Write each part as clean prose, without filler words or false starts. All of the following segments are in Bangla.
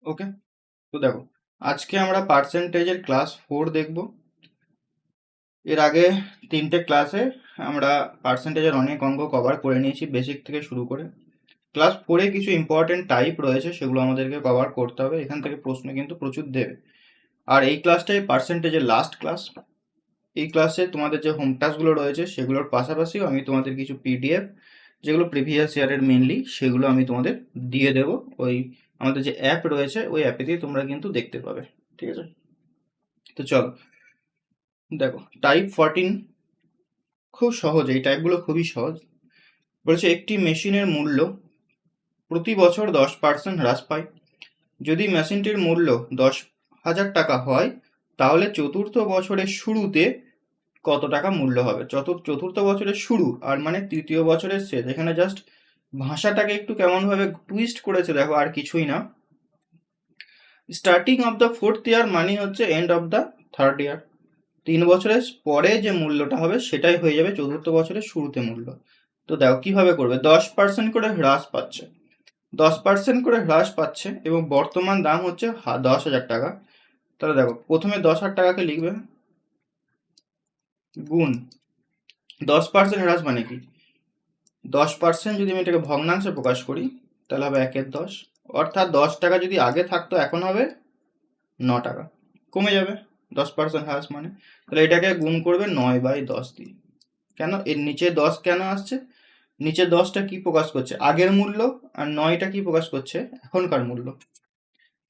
ওকে, তো দেখো আজকে আমরা পার্সেন্টেজের ক্লাস 4 দেখব। এর আগে 3টে ক্লাসে আমরা পার্সেন্টেজের অনেক অঙ্ক কভার করে নিয়েছি, বেসিক থেকে শুরু করে। ক্লাস 4-এ কিছু ইম্পর্টেন্ট টাইপ রয়েছে, সেগুলো আমাদেরকে কভার করতে হবে। এখান থেকে প্রশ্ন কিন্তু প্রচুর দেবে। আর এই ক্লাসটাই পার্সেন্টেজের লাস্ট ক্লাস। এই ক্লাসে তোমাদের যে হোম টাস্কগুলো রয়েছে সেগুলোর পাশাপাশিও আমি তোমাদের কিছু পিডিএফ, যেগুলো প্রিভিয়াস ইয়ারের মেনলি, সেগুলো আমি তোমাদের দিয়ে দেবো। ওই আমাদের যে অ্যাপ রয়েছে ওই অ্যাপে দিয়ে তোমরা কিন্তু দেখতে পাবে। ঠিক আছে, তো চলো দেখো টাইপ 14 খুব সহজ। এই টাইপগুলো খুবই সহজ। বলছে একটি মেশিনের মূল্য প্রতি বছর 10% হ্রাস পায়। যদি মেশিনটির মূল্য 10,000 টাকা হয়, তাহলে চতুর্থ বছরের শুরুতে কত টাকা মূল্য হবে? চতুর্থ বছরের শুরু আর মানে তৃতীয় বছরের শেষ। এখানে জাস্ট ভাষাটাকে একটু কেমনভাবে টুইস্ট করেছে দেখো, আর কিছুই না। Starting of the fourth year মানে হচ্ছে end of the third year. 3 বছরের পরে যে মূল্যটা হবে সেটাই হয়ে যাবে চতুর্থ বছরের শুরুতে মূল্য। তো দেখো কিভাবে করবে। 10% করে হ্রাস পাচ্ছে, 10% করে হ্রাস পাচ্ছে এবং বর্তমান দাম হচ্ছে 10,000 টাকা। তাহলে দেখো প্রথমে 10,000 টাকাকে লিখবে, গুণ 10% হ্রাস মানে কি, 10% যদি আমি এটাকে ভগ্নাংশে প্রকাশ করি তাহলে হবে 1/10। অর্থাৎ 10 টাকা যদি আগে থাকতো এখন হবে 9 টাকা, কমে যাবে 10% হ্রাস মানে। তাহলে এটাকে গুণ করবে 9/10 দিয়ে। কেন এর নিচে 10 কেন আসছে? নিচে 10টা কি প্রকাশ করছে? আগের মূল্য। আর 9টা কি প্রকাশ করছে? এখনকার মূল্য।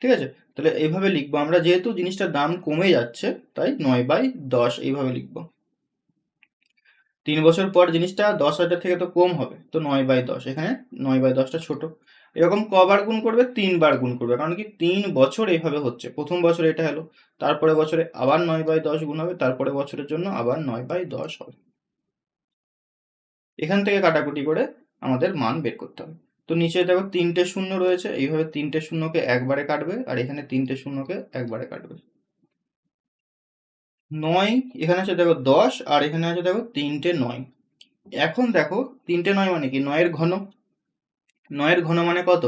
ঠিক আছে, তাহলে এইভাবে লিখবো আমরা, যেহেতু জিনিসটার দাম কমে যাচ্ছে তাই 9/10 এইভাবে লিখবো। 3 বছর পর জিনিসটা 10,000 থেকে তো কম হবে, তো 9/10। এখানে 9/10টা ছোট। এরকম কবার গুণ করবে? 3বার গুণ করবে, কারণ কি 3 বছর এইভাবে হচ্ছে। প্রথম বছর এটা হলো, তারপরে বছরে আবার 9/10 গুণ হবে, তারপরে বছরের জন্য আবার 9/10 হবে। এখান থেকে কাটাকুটি করে আমাদের মান বের করতে হবে। তো নিচে দেখো 3টে শূন্য রয়েছে, এইভাবে 3টে শূন্যকে একবারে কাটবে, আর এখানে 3টে শূন্যকে একবারে কাটবে। 9 এখানে আছে দেখো 10, আর এখানে আছে দেখো 3টে 9। এখন দেখো 3টে 9 মানে কি? 9-এর ঘন। 9-এর ঘন মানে কত?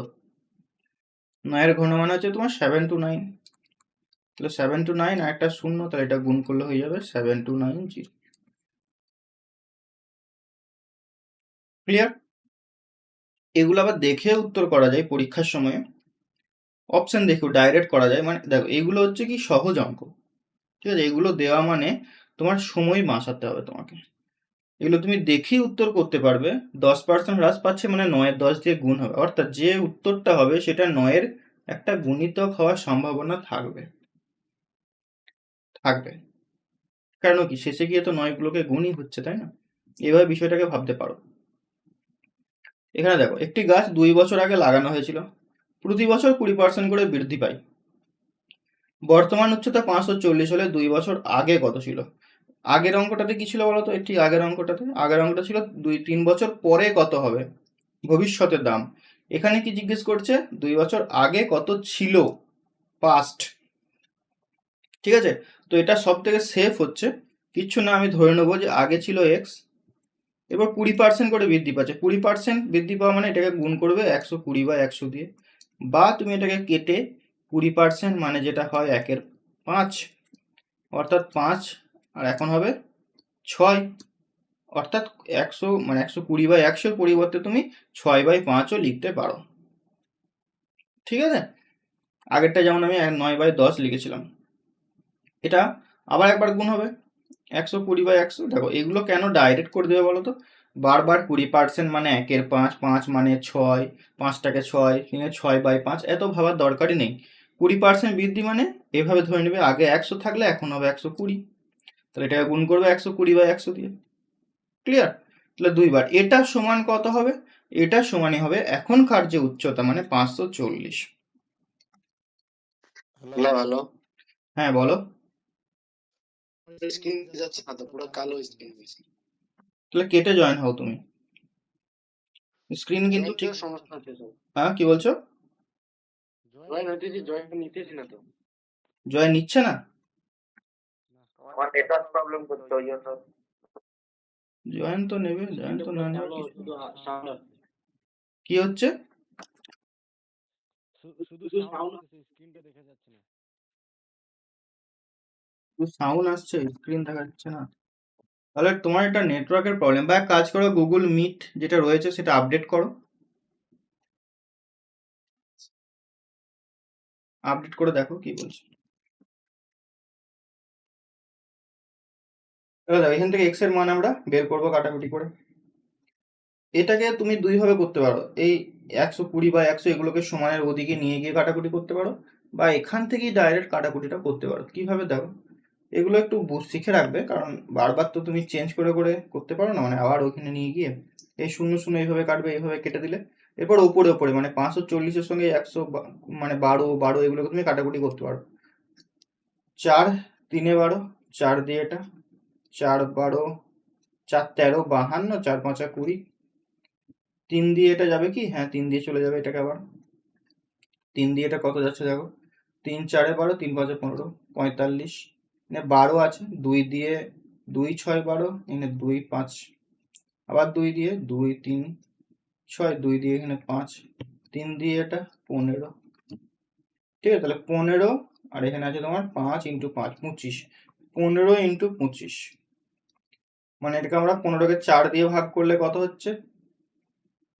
9-এর ঘন মানে হচ্ছে তোমার 7 to 9। তাহলে 7 to 9 আর একটা শূন্য, তাহলে এটা গুণ করলে হয়ে যাবে 7290। ক্লিয়ার? এগুলো আবার দেখে উত্তর করা যায় পরীক্ষার সময়। অপশন দেখো ডাইরেক্ট করা যায়, মানে দেখো এগুলো হচ্ছে কি সহজ অঙ্ক। ঠিক আছে, এগুলো দেওয়া মানে তোমার সময় বাঁচাতে হবে তোমাকে। এগুলো তুমি দেখেই উত্তর করতে পারবে। 10% হ্রাস পাচ্ছে মানে 9-এর 10 দিয়ে গুণ হবে, অর্থাৎ যে উত্তরটা হবে সেটা 9-এর একটা গুণিতক হওয়ার সম্ভাবনা থাকবে। থাকবে কারণ কি শেষে গিয়ে তো 9গুলোকে গুণই হচ্ছে, তাই না? এভাবে বিষয়টাকে ভাবতে পারো। এখানে দেখো একটি গাছ 2 বছর আগে লাগানো হয়েছিল, প্রতি বছর 20% করে বৃদ্ধি পায়। বর্তমান উচ্চতা 540 হলে 2 বছর আগে কত ছিল? আগের অঙ্কটাতে কি ছিল বলতো? একটি আগের অঙ্কটা ছিল 2-3 বছর পরে কত হবে, ভবিষ্যতের দাম। এখানে কি জিজ্ঞেস করছে? 2 বছর আগে কত ছিল, পাস্ট। ঠিক আছে, তো এটা সব থেকে সেফ হচ্ছে, কিচ্ছু না, আমি ধরে নেবো যে আগে ছিল এক্স, এবার 20% করে বৃদ্ধি পাচ্ছে। 20% বৃদ্ধি পাওয়া মানে এটাকে গুণ করবে 120/100 দিয়ে, বা তুমি এটাকে কেটে 20% মানে যেটা হয় 1/5, অর্থাৎ 5, আর এখন হবে 6, অর্থাৎ 100 মানে 120/100 পরিবর্তে তুমি 6/5ও লিখতে পারো। ঠিক আছে, আগেরটা যেমন আমি 9/10 লিখেছিলাম, এটা আবার একবার গুণ হবে 120/100। দেখো এগুলো কেন ডাইরেক্ট করে দেবে বলো তো? বারবার 20% মানে 1/5, 5 মানে 6, 5টাকে 6, 6/5, এত ভাবার দরকারই নেই। 20% বৃদ্ধি মানে এভাবে ধরে নেবে আগে 100 থাকলে এখন হবে 120, তাহলে এটাকে গুণ করবে 120/100 দিয়ে। ক্লিয়ার? তাহলে 2বার। এটা সমান কত হবে? এটা সমানই হবে এখনকার যে উচ্চতা মানে 540। Hello hello. হ্যাঁ বলো। স্ক্রিন যাচ্ছে না তো, পুরো কালো স্ক্রিন হয়েছে। তাহলে কেটে জয়েন হও তুমি, স্ক্রিন কিন্তু ঠিক। সমস্যা হচ্ছে তো, হ্যাঁ কি বলছো? জয়েন হইতেছি, জয়েন নিতেছি না তো, জয়েন নিচ্ছে না? আমার নেটওয়ার্ক প্রবলেম করছে ওই জন্য। জয়েন তো নেবে, জয়েন স্ক্রিনটা তো পুরো না নেওয়ার কালো, কিছু শুধু নেই। সামনে। কি হচ্ছে? শুধু সাউন্ড আসছে, স্ক্রিনটা দেখা যাচ্ছে না। সাউন্ড আসছে, স্ক্রিন দেখা যাচ্ছে না। তাহলে তোমার এটা নেটওয়ার্কের প্রবলেম, বা এক কাজ করো, গুগল মিট যেটা রয়েছে সেটা আপডেট করো। আপডেট করে দেখো কি বলছে। তাহলে দেখো, এখান থেকে এক্স এর মান আমরা বের করবো কাটাকুটি করে। এটাকে তুমি দুই ভাবে করতে পারো, এই 120 বা 100 এগুলোকে সমানের ওদিকে নিয়ে গিয়ে কাটাকুটি করতে পারো, বা এখান থেকেই ডাইরেক্ট কাটাকুটিটা করতে পারো। কিভাবে দেখো, এগুলো একটু শিখে রাখবে, কারণ বারবার তো তুমি চেঞ্জ করে করে করতে পারো না, মানে আবার ওখানে নিয়ে গিয়ে এই শূন্য শূন্য এইভাবে কাটবে, এইভাবে কেটে দিলে এরপর ওপরে ওপরে মানে 540-এর সঙ্গে 100 মানে 12 এগুলোকে তুমি কাটাকুটি করতে পারো। 4 3 12, 4 দিয়ে এটা 4 12, 4 13 52, 4 5 20, 3 দিয়ে এটা যাবে কি, হ্যাঁ 3 দিয়ে চলে যাবে এটাকে আবার। 3 দিয়ে এটা কত যাচ্ছে দেখো, 3 4 12, 3 5 15, 45, মানে 12 আছে, 2 দিয়ে 2 6 12, এখানে 2 5, আবার 2 দিয়ে 2 3 6, 2 দিয়ে এখানে 5, 3 দিয়ে এটা 15, ঠিক আছে। তাহলে 15, আর এখানে আছে তোমার 5 × 5 25, 15 × 25, মানে এটাকে আমরা 15কে 4 দিয়ে ভাগ করলে কত হচ্ছে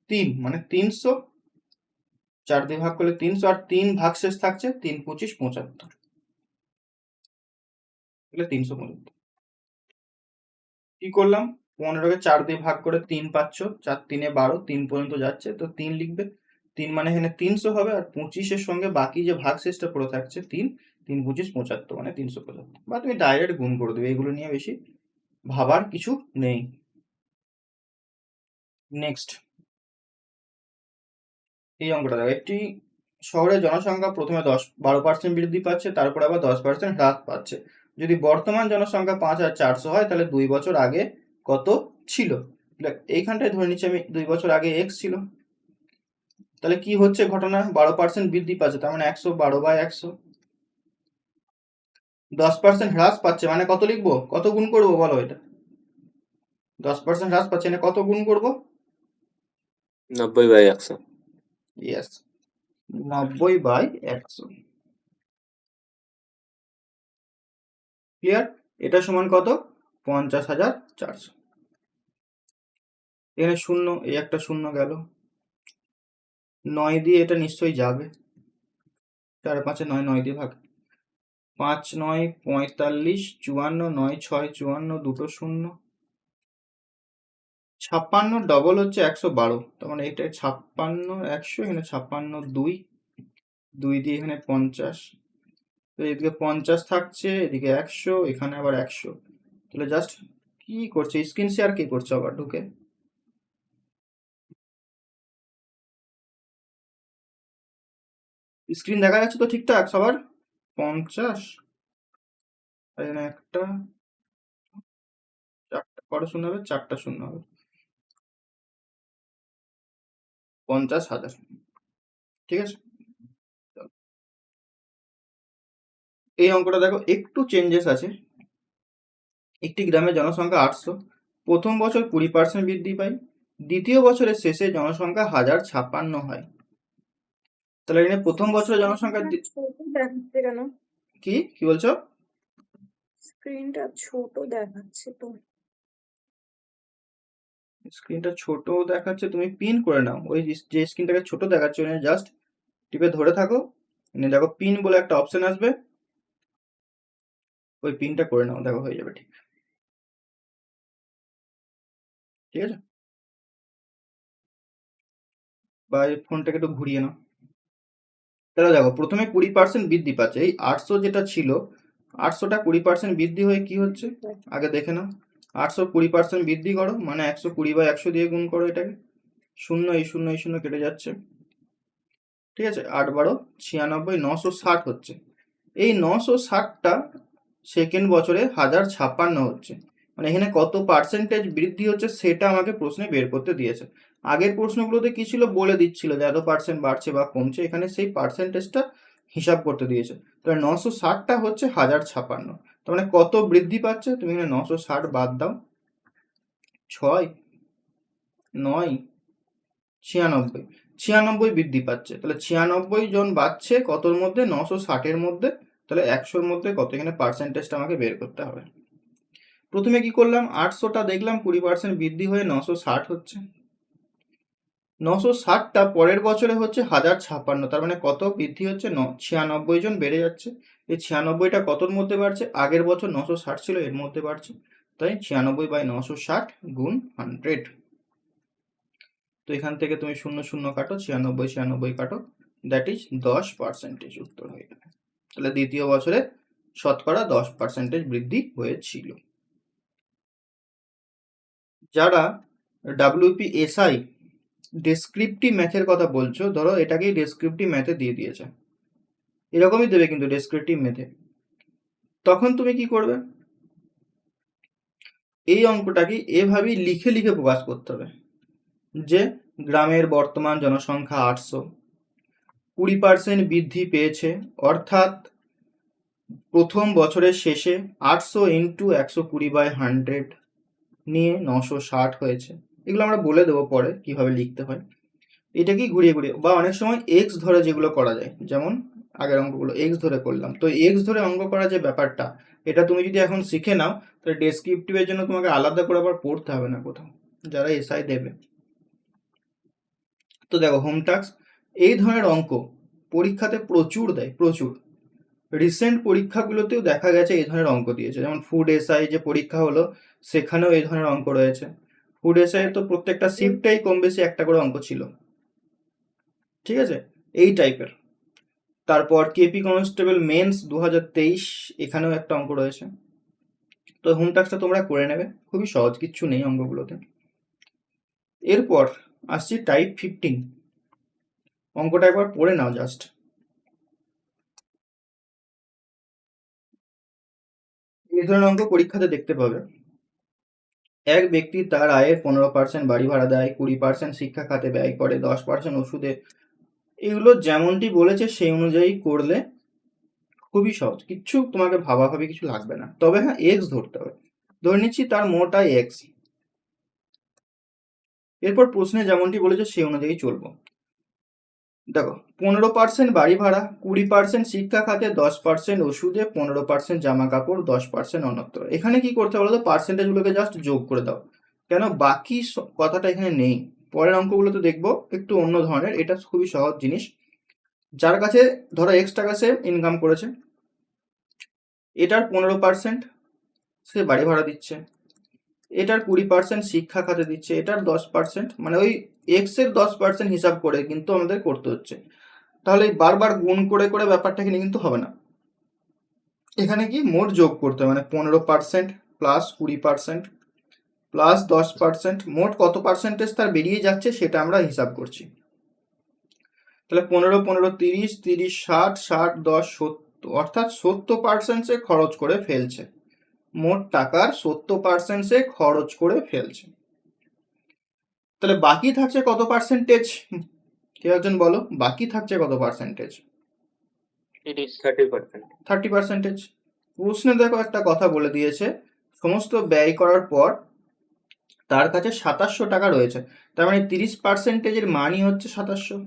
3, মানে 300, 4 দিয়ে ভাগ করলে 300, আর 3 ভাগশেষ থাকছে 3 25 75, তাহলে 375। কি করলাম, 15কে 4 দিয়ে ভাগ করে 3 পাচ্ছ, 4 3 12, 3 পর্যন্ত যাচ্ছে, তো 3 লিখবে, 3 মানে এখানে 300 হবে, আর 25-এর সঙ্গে বাকি যে ভাগশেষটা পড়ে থাকছে 3 3 25 75, মানে 375, বা তুমি ডাইরেক্ট গুণ করে দেবে, এগুলো নিয়ে বেশি ভাবার কিছু নেই। নেক্সট এই অঙ্কটা দেখো, একটি শহরের জনসংখ্যা প্রথমে 12% বৃদ্ধি পাচ্ছে, তারপর আবার 10% হ্রাস পাচ্ছে। যদি বর্তমান জনসংখ্যা 5400 হয়, তাহলে 2 বছর আগে কত ছিল? এইখানটায় ধরে নিচ্ছি আমি 2 বছর আগে এক্স ছিল, তাহলে কি হচ্ছে ঘটনা, 12% বৃদ্ধি পাচ্ছে, তার মানে 112/100। 10% হ্রাস পাচ্ছে, মানে কত লিখবো, কত গুণ করবো বলো, এটা 10% হ্রাস পাচ্ছে, মানে কত গুণ করবো, 90/100। ইয়েস, 90/100। ক্লিয়ার? এটা সমান কত, 50,400। এখানে শূন্য, এই একটা শূন্য গেল, 9 দিয়ে এটা নিশ্চয়ই যাবে, 4 5 9, 9 দিয়ে ভাগ, 5 9 45, 54, 9 6 54, দুটো শূন্য, 56 ডবল হচ্ছে 112, তার মানে এটা 56 100, এখানে 56 2, 2 দিয়ে এখানে 50, তো এদিকে 50 থাকছে, এদিকে 100, এখানে আবার 100, তাহলে জাস্ট কি করছে, স্ক্রিন শেয়ার কি করছে আবার ঢুকে, স্ক্রিন দেখা যাচ্ছে তো ঠিকঠাক সবার, 50, আর এখানে একটা 4টা কটা শূন্য হবে, 4টা শূন্য হবে, 50,000, ঠিক আছে। এই অঙ্কটা দেখো একটু চেঞ্জেস আছে। একটি গ্রামের জনসংখ্যা 800, প্রথম বছর 20% বৃদ্ধি পায়, দ্বিতীয় বছরের শেষে জনসংখ্যা 1056 হয়। তাহলে এখানে প্রথম বছরের জনসংখ্যা ছোট দেখাচ্ছে কেন? কি কি বলছো, স্ক্রিনটা ছোট দেখাচ্ছে তো। স্ক্রিনটা ছোট দেখাচ্ছে, তুমি পিন করে নাও, ওই যে স্ক্রিনটাকে ছোট দেখাচ্ছে জাস্ট টিপে ধরে থাকো, দেখো পিন বলে একটা অপশন আসবে, ওই পিনটা করে নাও, দেখো হয়ে যাবে ঠিক, ঠিক আছে। বা এই ফোনটাকে একটু ঘুরিয়ে নাও, তাহলে দেখো প্রথমে 20% বৃদ্ধি পাচ্ছে, এই 800 যেটা ছিল, 800টা 20% বৃদ্ধি হয়ে কি হচ্ছে আগে দেখে নাও, 800 20% বৃদ্ধি করো, মানে 120/100 দিয়ে গুণ করো এটাকে, শূন্য এই শূন্য এই শূন্য কেটে যাচ্ছে, ঠিক আছে। 8 12 96, 960 হচ্ছে, এই 960টা সেকেন্ড বছরে 1056 হচ্ছে, মানে এখানে কত পার্সেন্টেজ বৃদ্ধি হচ্ছে সেটা আমাকে প্রশ্নে বের করতে দিয়েছে। আগের প্রশ্নগুলোতে কি ছিল বলে দিচ্ছিল যে এত পার্সেন্ট বাড়ছে বা কমছে, এখানে সেই পার্সেন্টেজটা হিসাব করতে দিয়েছে। তাহলে 960টা হচ্ছে 1056, তার মানে কত বৃদ্ধি পাচ্ছে, তুমি এখানে 960 বাদ দাও, 6 9 96, 96 বৃদ্ধি পাচ্ছে, তাহলে 96 জন বাড়ছে কতর মধ্যে, 960-এর মধ্যে, তাহলে 100-র মধ্যে কত, এখানে পার্সেন্টেজটা আমাকে বের করতে হবে। প্রথমে কি করলাম, 800টা দেখলাম 20% বৃদ্ধি হয়ে 960 হচ্ছে, 960টা পরের বছরে হচ্ছে 1056, তার মানে কত বৃদ্ধি হচ্ছে, 96 জন বেড়ে যাচ্ছে। এই 96টা কতর মধ্যে বাড়ছে, আগের বছর 960 ছিল এর মধ্যে বাড়ছে, তাই 96/960 গুণ 100। তো এখান থেকে তুমি 0 0 কাটো, 96 96 কাটো, দ্যাট ইজ 10% উত্তর হয়ে যাবে। তাহলে দ্বিতীয় বছরে শতকরা 10% বৃদ্ধি হয়েছিল। যারা WPSI ডেসক্রিপটিভ ম্যাথের কথা বলছো, ধরো এটাকেই ডেসক্রিপটিভ ম্যাথে দিয়ে দিয়েছে, এরকমই দেবে কিন্তু ডেসক্রিপটিভ ম্যাথে, তখন তুমি কি করবে, এই অঙ্কটাকে এভাবেই লিখে লিখে প্রকাশ করতে হবে যে গ্রামের বর্তমান জনসংখ্যা 800, 20% বৃদ্ধি পেয়েছে, অর্থাৎ প্রথম বছরের শেষে 800 ইন্টু 120/100 নিয়ে 960 হয়েছে। এগুলো আমরা বলে দেবো পরে কিভাবে লিখতে হয়। এটাকেই ঘুরিয়ে ঘুরিয়ে, বা অনেক সময় এক্স ধরে যেগুলো করা যায়, যেমন আগের অঙ্কগুলো এক্স ধরে করলাম, তো এক্স ধরে অঙ্ক করা যে ব্যাপারটা, এটা তুমি যদি এখন শিখে নাও তাহলে ডেসক্রিপটিভের জন্য তোমাকে আলাদা করে আবার পড়তে হবে না কোথাও, যারা এসআই দেবে। তো দেখো হোম টাস্ক, এই ধরনের অঙ্ক পরীক্ষাতে প্রচুর দেয়, প্রচুর। রিসেন্ট পরীক্ষাগুলোতেও দেখা গেছে এই ধরনের অঙ্ক দিয়েছে, যেমন ফুড এসআই যে পরীক্ষা হলো সেখানেও এই ধরনের অঙ্ক রয়েছে। ফুড এসআই তো প্রত্যেকটা শিফটেই কম বেশি একটা করে অঙ্ক ছিল, ঠিক আছে, এই টাইপের। তারপর কেপি কনস্টেবল মেন্স 2023, এখানেও একটা অঙ্ক রয়েছে। তো হোম টাস্কটা তোমরা করে নেবে, খুবই সহজ, কিচ্ছু নেই অঙ্কগুলোতে। এরপর আসছি টাইপ 15, অঙ্কটা একবার পড়ে নাও জাস্ট। এই ধরনের অঙ্ক পরীক্ষাতে দেখতে পাবে। এক ব্যক্তি তার আয়ের 15% বাড়ি ভাড়া দেয়, 20% শিক্ষা খাতে ব্যয় করে, 10% ওষুধে। এগুলো যেমনটি বলেছে সেই অনুযায়ী করলে খুবই সহজ, কিচ্ছু তোমাকে ভাবাভাবি কিছু লাগবে না। তবে হ্যাঁ, এক্স ধরতে হবে, ধরে নিচ্ছি তার মোট আয় এক্স। এরপর প্রশ্নে যেমনটি বলেছে সেই অনুযায়ী চলবো। দেখো 15% বাড়ি ভাড়া, 20% শিক্ষা খাতে, 10% ওষুধে, 15% জামা কাপড়, 10% অন্যত্র। এখানে কি করতে বলো তো, পার্সেন্টেজগুলোকে জাস্ট যোগ করে দাও, কেন বাকি কথাটা এখানে নেই। পরের অঙ্কগুলো তো দেখবো একটু অন্য ধরনের, এটা খুবই সহজ জিনিস। যার কাছে ধরো এক্স টাকা সে ইনকাম করেছে, এটার 15% সে বাড়ি ভাড়া দিচ্ছে, এটার 20% শিক্ষা খাতে দিচ্ছে, এটার 10%, মানে ওই এক্স এর 10% হিসাব করে কিন্তু আমাদের করতে হচ্ছে। তাহলে বারবার গুণ করে করে ব্যাপারটা কিনে কিন্তু হবে না, এখানে কি মোট যোগ করতে হবে, মানে 15% প্লাস 20% প্লাস 10%, মোট কত পার্সেন্টেজ তার বেরিয়ে যাচ্ছে সেটা আমরা হিসাব করছি। তাহলে 15 15 30 30 60 60 10 70, অর্থাৎ 70% সে খরচ করে ফেলছে, মোট টাকার 70% সে খরচ করে ফেলছে। তাহলে বাকি থাকছে কত পার্সেন্টেজ, কেউ একজন বলো, বাকি থাকছে কত পার্সেন্টেজ? 30%। 30%। প্রশ্নে দেখো একটা কথা বলে দিয়েছে, সমস্ত ব্যয় করার পর তার কাছে 2700 টাকা রয়েছে, তার মানে 30%-এর মানই হচ্ছে 2700।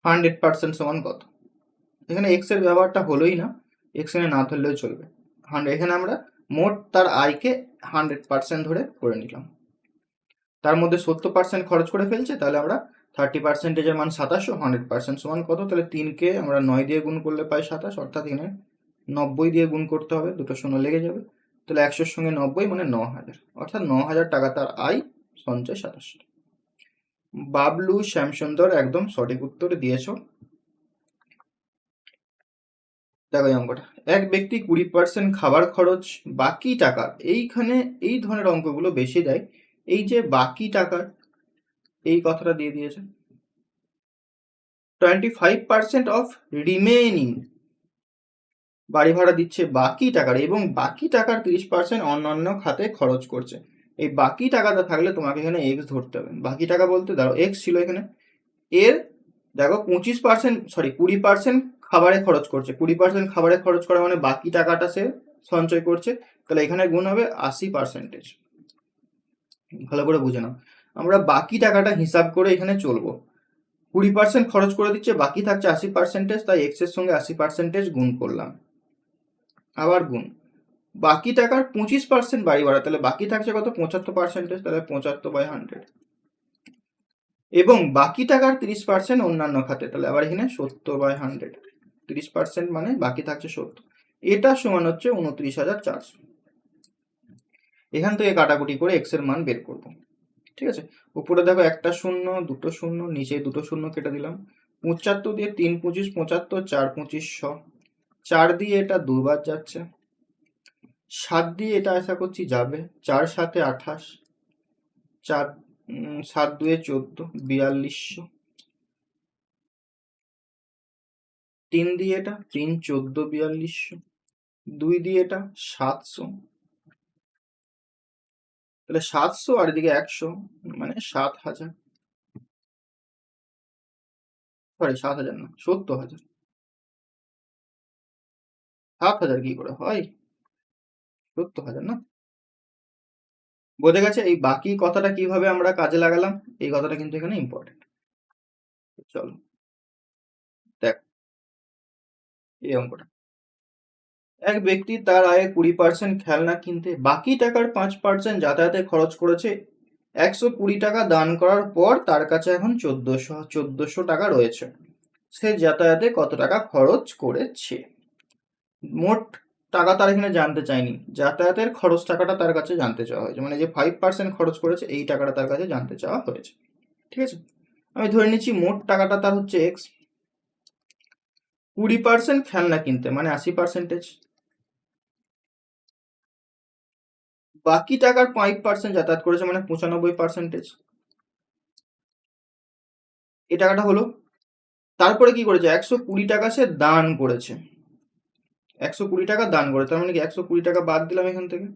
100% সমান কত? এখানে এক্স এর ব্যবহারটা হলোই না, এক্স এখানে না ধরলেও চলবে। এখানে আমরা মোট তার আয়কে 100% ধরে করে নিলাম, তার মধ্যে 70% খরচ করে ফেলছে, তাহলে আমরা 30%-এর মান 2700, 100% সমান কত? তাহলে 3কে আমরা 9 দিয়ে গুণ করলে পাই 27, অর্থাৎ এখানে 90 দিয়ে গুণ করতে হবে, দুটো শূন্য লেগে যাবে। তাহলে 100-র সঙ্গে 90 মানে 9000, অর্থাৎ 9000 টাকা তার আয়, সঞ্চয় 2700। বাবলু শ্যামসুন্দর একদম সঠিক উত্তর দিয়েছ। দেখো এই অঙ্কটা, এক ব্যক্তি 20% খাবার খরচ, বাকি টাকা, এইখানে এই ধরনের অঙ্কগুলো বেশি দেয়, এই যে বাকি টাকার এই কথাটা দিয়ে দিয়েছে, 25% অফ রিমেইনিং, বাড়ি ভাড়া দিচ্ছে বাকি টাকার, এবং বাকি টাকার 30% অন্যান্য খাতে খরচ করছে। এই বাকি টাকাটা থাকলে তোমাকে এখানে এক্স ধরতে হবে। বাকি টাকা বলতে ধরো এক্স ছিল এখানে, এর দেখো 20% খাবারে খরচ করছে, 20% খাবারে খরচ করা মানে বাকি টাকাটা সে সঞ্চয় করছে, তাহলে এখানে গুণ হবে 80%। ভালো করে বুঝে নাও, আমরা বাকি টাকাটা হিসাব করে এখানে চলবো। 20% খরচ করে দিচ্ছে, বাকি থাকছে 80%, তাই এক্স এর সঙ্গে 80% গুণ করলাম, আবার গুণ। বাকি টাকার 25% বাড়ি বাড়া, তাহলে বাকি থাকছে কত? 75%, তাহলে 75/100। এবং বাকি টাকার 30% অন্যান্য খাতে, তাহলে আবার এখানে 70/100। 30% মানে বাকি থাকছে 70, এটা সমান হচ্ছে 29,400। এখান থেকে কাটাকুটি করে এক্স এর মান বের করব। ঠিক আছে, উপরে দেখো একটা শূন্য, দুটো শূন্য, নিচে দুটো শূন্য কেটে দিলাম। 75 দিয়ে 3 25 75, 4 25 100, 4 দিয়ে এটা দুবার যাচ্ছে, 7 দিয়ে এটা আশা করছি যাবে, 4 7 28, 4 7 2 14, 4200, 3 দিয়ে এটা 3 14 4200, 2 দিয়ে এটা 700, তাহলে 700 আর এদিকে 100 মানে 7000, সরি 7000 না 70000। 7000 কি করে হয়? 70000 না? বোঝা গেছে? এই বাকি কথাটা কিভাবে আমরা কাজে লাগালাম, এই কথাটা কিন্তু এখানে ইম্পর্টেন্ট। চলো দেখ এই অঙ্কটা। এক ব্যক্তি তার আয়ে 20% খেলনা কিনতে বাকি টাকার 5% যাতায়াতে খরচ করেছে। 120 টাকা দান করার পর তার কাছে এখন 1400 টাকা রয়েছে। সে যাতায়াতে কত টাকা খরচ করেছে? মোট টাকা তার এখানে জানতে চাইনি, যাতায়াতের খরচ টাকাটা তার কাছে জানতে চাওয়া হয়েছে, মানে যে 5% খরচ করেছে এই টাকাটা তার কাছে জানতে চাওয়া হয়েছে। ঠিক আছে, আমি ধরে নিচ্ছি মোট টাকাটা তার হচ্ছে এক্স। 20% খেলনা কিনতে মানে 80%, বাকি টাকার 5% যাতায়াত করেছে মানে 95%, এই টাকাটা হলো। তারপরে কি করেছে? 120 টাকা সে দান করেছে, 120 টাকা দান করে, তার মানে কি 120 টাকা বাদ দিলাম এখান থেকে,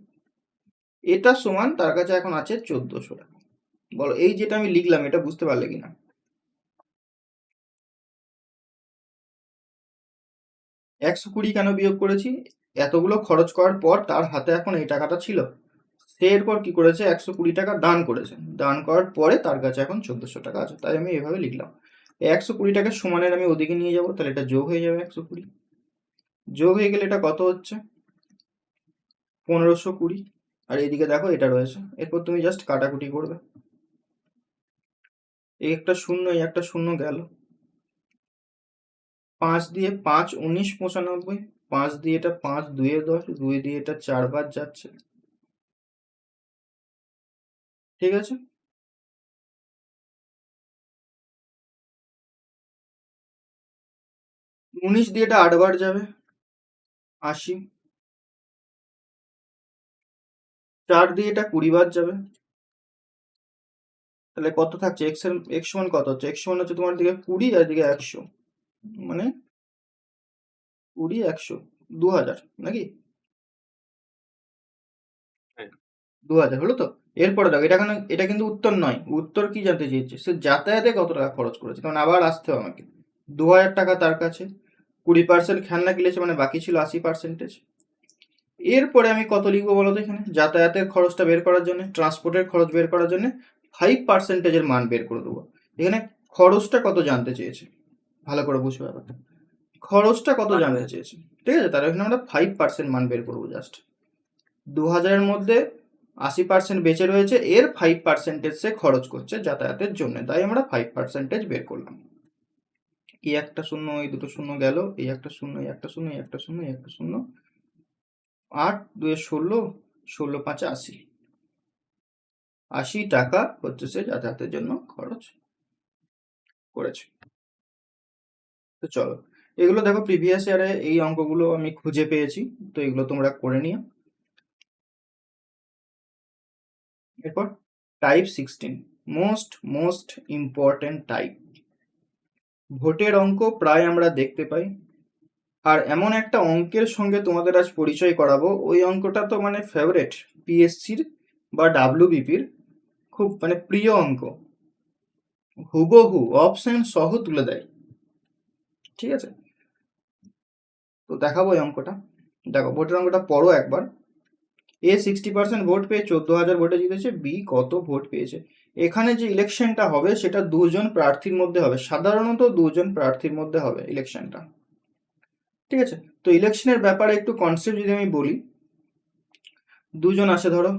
এটা সমান তার কাছে এখন আছে 1400 টাকা। বলো এই যেটা আমি লিখলাম এটা বুঝতে পারলে কিনা? 120 কেন বিয়োগ করেছি? এতগুলো খরচ করার পর তার হাতে এখন এই টাকাটা ছিল, সে এরপর কি করেছে? 120 টাকা দান করেছে, দান করার পরে তার কাছে এখন 1400 টাকা আছে, তাই আমি এভাবে লিখলাম। 120 টাকা সমানের আমি ওদিকে নিয়ে যাব, তাহলে এটা যোগ হয়ে যাবে। 120 যোগ হয়ে গেলে এটা কত হচ্ছে? 1520। আর এইদিকে দেখো এটা রয়েছে, এরপর তুমি জাস্ট কাটাকুটি করবে। এই একটা শূন্য, এই একটা শূন্য গেল, 5 দিয়ে 5 19 95, 5 দিয়ে এটা 5 2 10, 2 দিয়ে এটা 4 বার যাচ্ছে। ঠিক আছে, উনিশ দিয়ে এটা 8 বার যাবে, 80, 4 দিয়ে এটা 20 বার যাবে, তাহলে কত থাকছে? এক্স সমান কত হচ্ছে? এক্স সমান হচ্ছে তোমার দিকে 20 আর দিকে 100, মানে 20 100 2000 নাকি? 2000 হলো তো। এরপরে দেখো এটা কিন্তু উত্তর নয়, উত্তর কি জানতে চেয়েছে? সে যাতায়াতে কত টাকা খরচ করেছে, কারণ আবার আসতে হবে আমাকে। 2000 টাকা তার কাছে, 20% খেলনা কিনেছে মানে বাকি ছিল 80%। এরপরে আমি কত লিখবো বলো তো? এখানে যাতায়াতের খরচটা বের করার জন্য, ট্রান্সপোর্টের খরচ বের করার জন্য 5%-এর মান বের করে দেবো। এখানে খরচটা কত জানতে চেয়েছে, ভালো করে বুঝবে ব্যাপারটা। খরচটা কত জানতে চেয়েছে, ঠিক আছে? তাহলে এখানে আমরা 5% মান বের করবো জাস্ট। 2000-এর মধ্যে 80% বেঁচে রয়েছে, এর 5% সে খরচ করছে যাতায়াতের জন্য, তাই আমরা 5% বের করলাম। এই একটা শূন্য, এই দুটো শূন্য গেল, এই একটা শূন্য, এই একটা শূন্য, এই একটা শূন্য, এই একটা শূন্য, 8 2 16, 16 5 80, 80 টাকা হচ্ছে সে যাতায়াতের জন্য খরচ করেছে। তো চলো এগুলো দেখো প্রিভিয়াস ইয়ারে এই অঙ্কগুলো আমি খুঁজে পেয়েছি, তো এগুলো তোমরা করে নিও। এরপর টাইপ 16, মোস্ট ইম্পর্টেন্ট টাইপ। ভোটের অঙ্ক প্রায় আমরা দেখতে পাই, আর এমন একটা অঙ্কের সঙ্গে তোমাদের আজ পরিচয় করাবো, ওই অঙ্কটা তো মানে ফেভারিট, পিএসসির বা ডাব্লিউবিপির খুব মানে প্রিয় অঙ্ক, হুবহু অপশন সহ তুলে দেয়। ঠিক আছে, তো দেখাবো এই অঙ্কটা। দেখো ভোটের অঙ্কটা পড়ো একবার। এ 60% ভোট পেয়ে 14,000 ভোটে জিতেছে, বি কত ভোট পেয়েছে? এখানে যে ইলেকশনটা হবে সেটা দুজন প্রার্থীর মধ্যে হবে, সাধারণত দুজন প্রার্থীর মধ্যে হবে ইলেকশনটা, ঠিক আছে। তো ইলেকশনের ব্যাপারে একটু কনসেপ্ট যদি আমি বলি, দুজন আছে ধরো,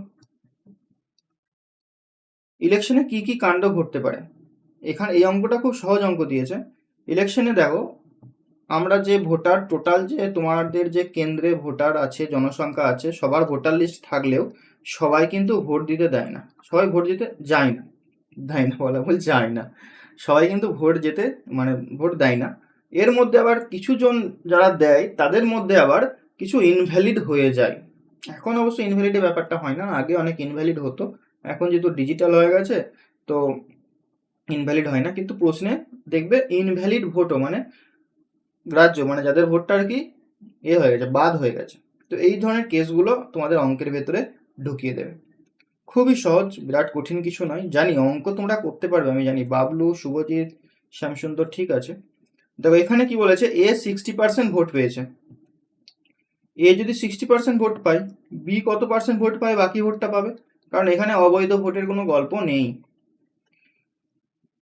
ইলেকশনে কি কি কাণ্ড ঘটতে পারে। এখানে এই অঙ্কটা খুব সহজ অঙ্ক দিয়েছে। ইলেকশনে দেখো, আমরা যে ভোটার টোটাল যে তোমাদের যে কেন্দ্রে ভোটার আছে, জনসংখ্যা আছে, সবার ভোটার লিস্ট থাকলেও সবাই কিন্তু ভোট দিতে দেয় না, সবাই ভোট দিতে যায় না, দেয় না বলা ভুল, যায় না, সবাই কিন্তু ভোট যেতে মানে ভোট দেয় না। এর মধ্যে আবার কিছু জন যারা দেয় তাদের মধ্যে আবার কিছু ইনভ্যালিড হয়ে যায়। এখন অবশ্য ইনভ্যালিডের ব্যাপারটা হয় না, আগে অনেক ইনভ্যালিড হতো, এখন যেহেতু ডিজিটাল হয়ে গেছে তো ইনভ্যালিড হয় না, কিন্তু প্রশ্নে দেখবে ইনভ্যালিড ভোটও মানে গ্রাহ্য, মানে যাদের ভোটটা আর কি হয়ে গেছে, বাদ হয়ে গেছে। তো এই ধরনের কেসগুলো তোমাদের অঙ্কের ভেতরে ঢুকিয়ে দেবে। খুবই সহজ, বিরাট কঠিন কিছু নয়, জানি অঙ্ক তোমরা করতে পারবে, আমি জানি। বাবলু, শুভজিৎ, শ্যামসুন্দর, ঠিক আছে। দেখো এখানে কি বলেছে, এ 60% ভোট পেয়েছে। এ যদি 60% ভোট পায়, বি কত পার্সেন্ট ভোট পায়, বাকি ভোটটা পাবে, কারণ এখানে অবৈধ ভোটের কোনো গল্প নেই।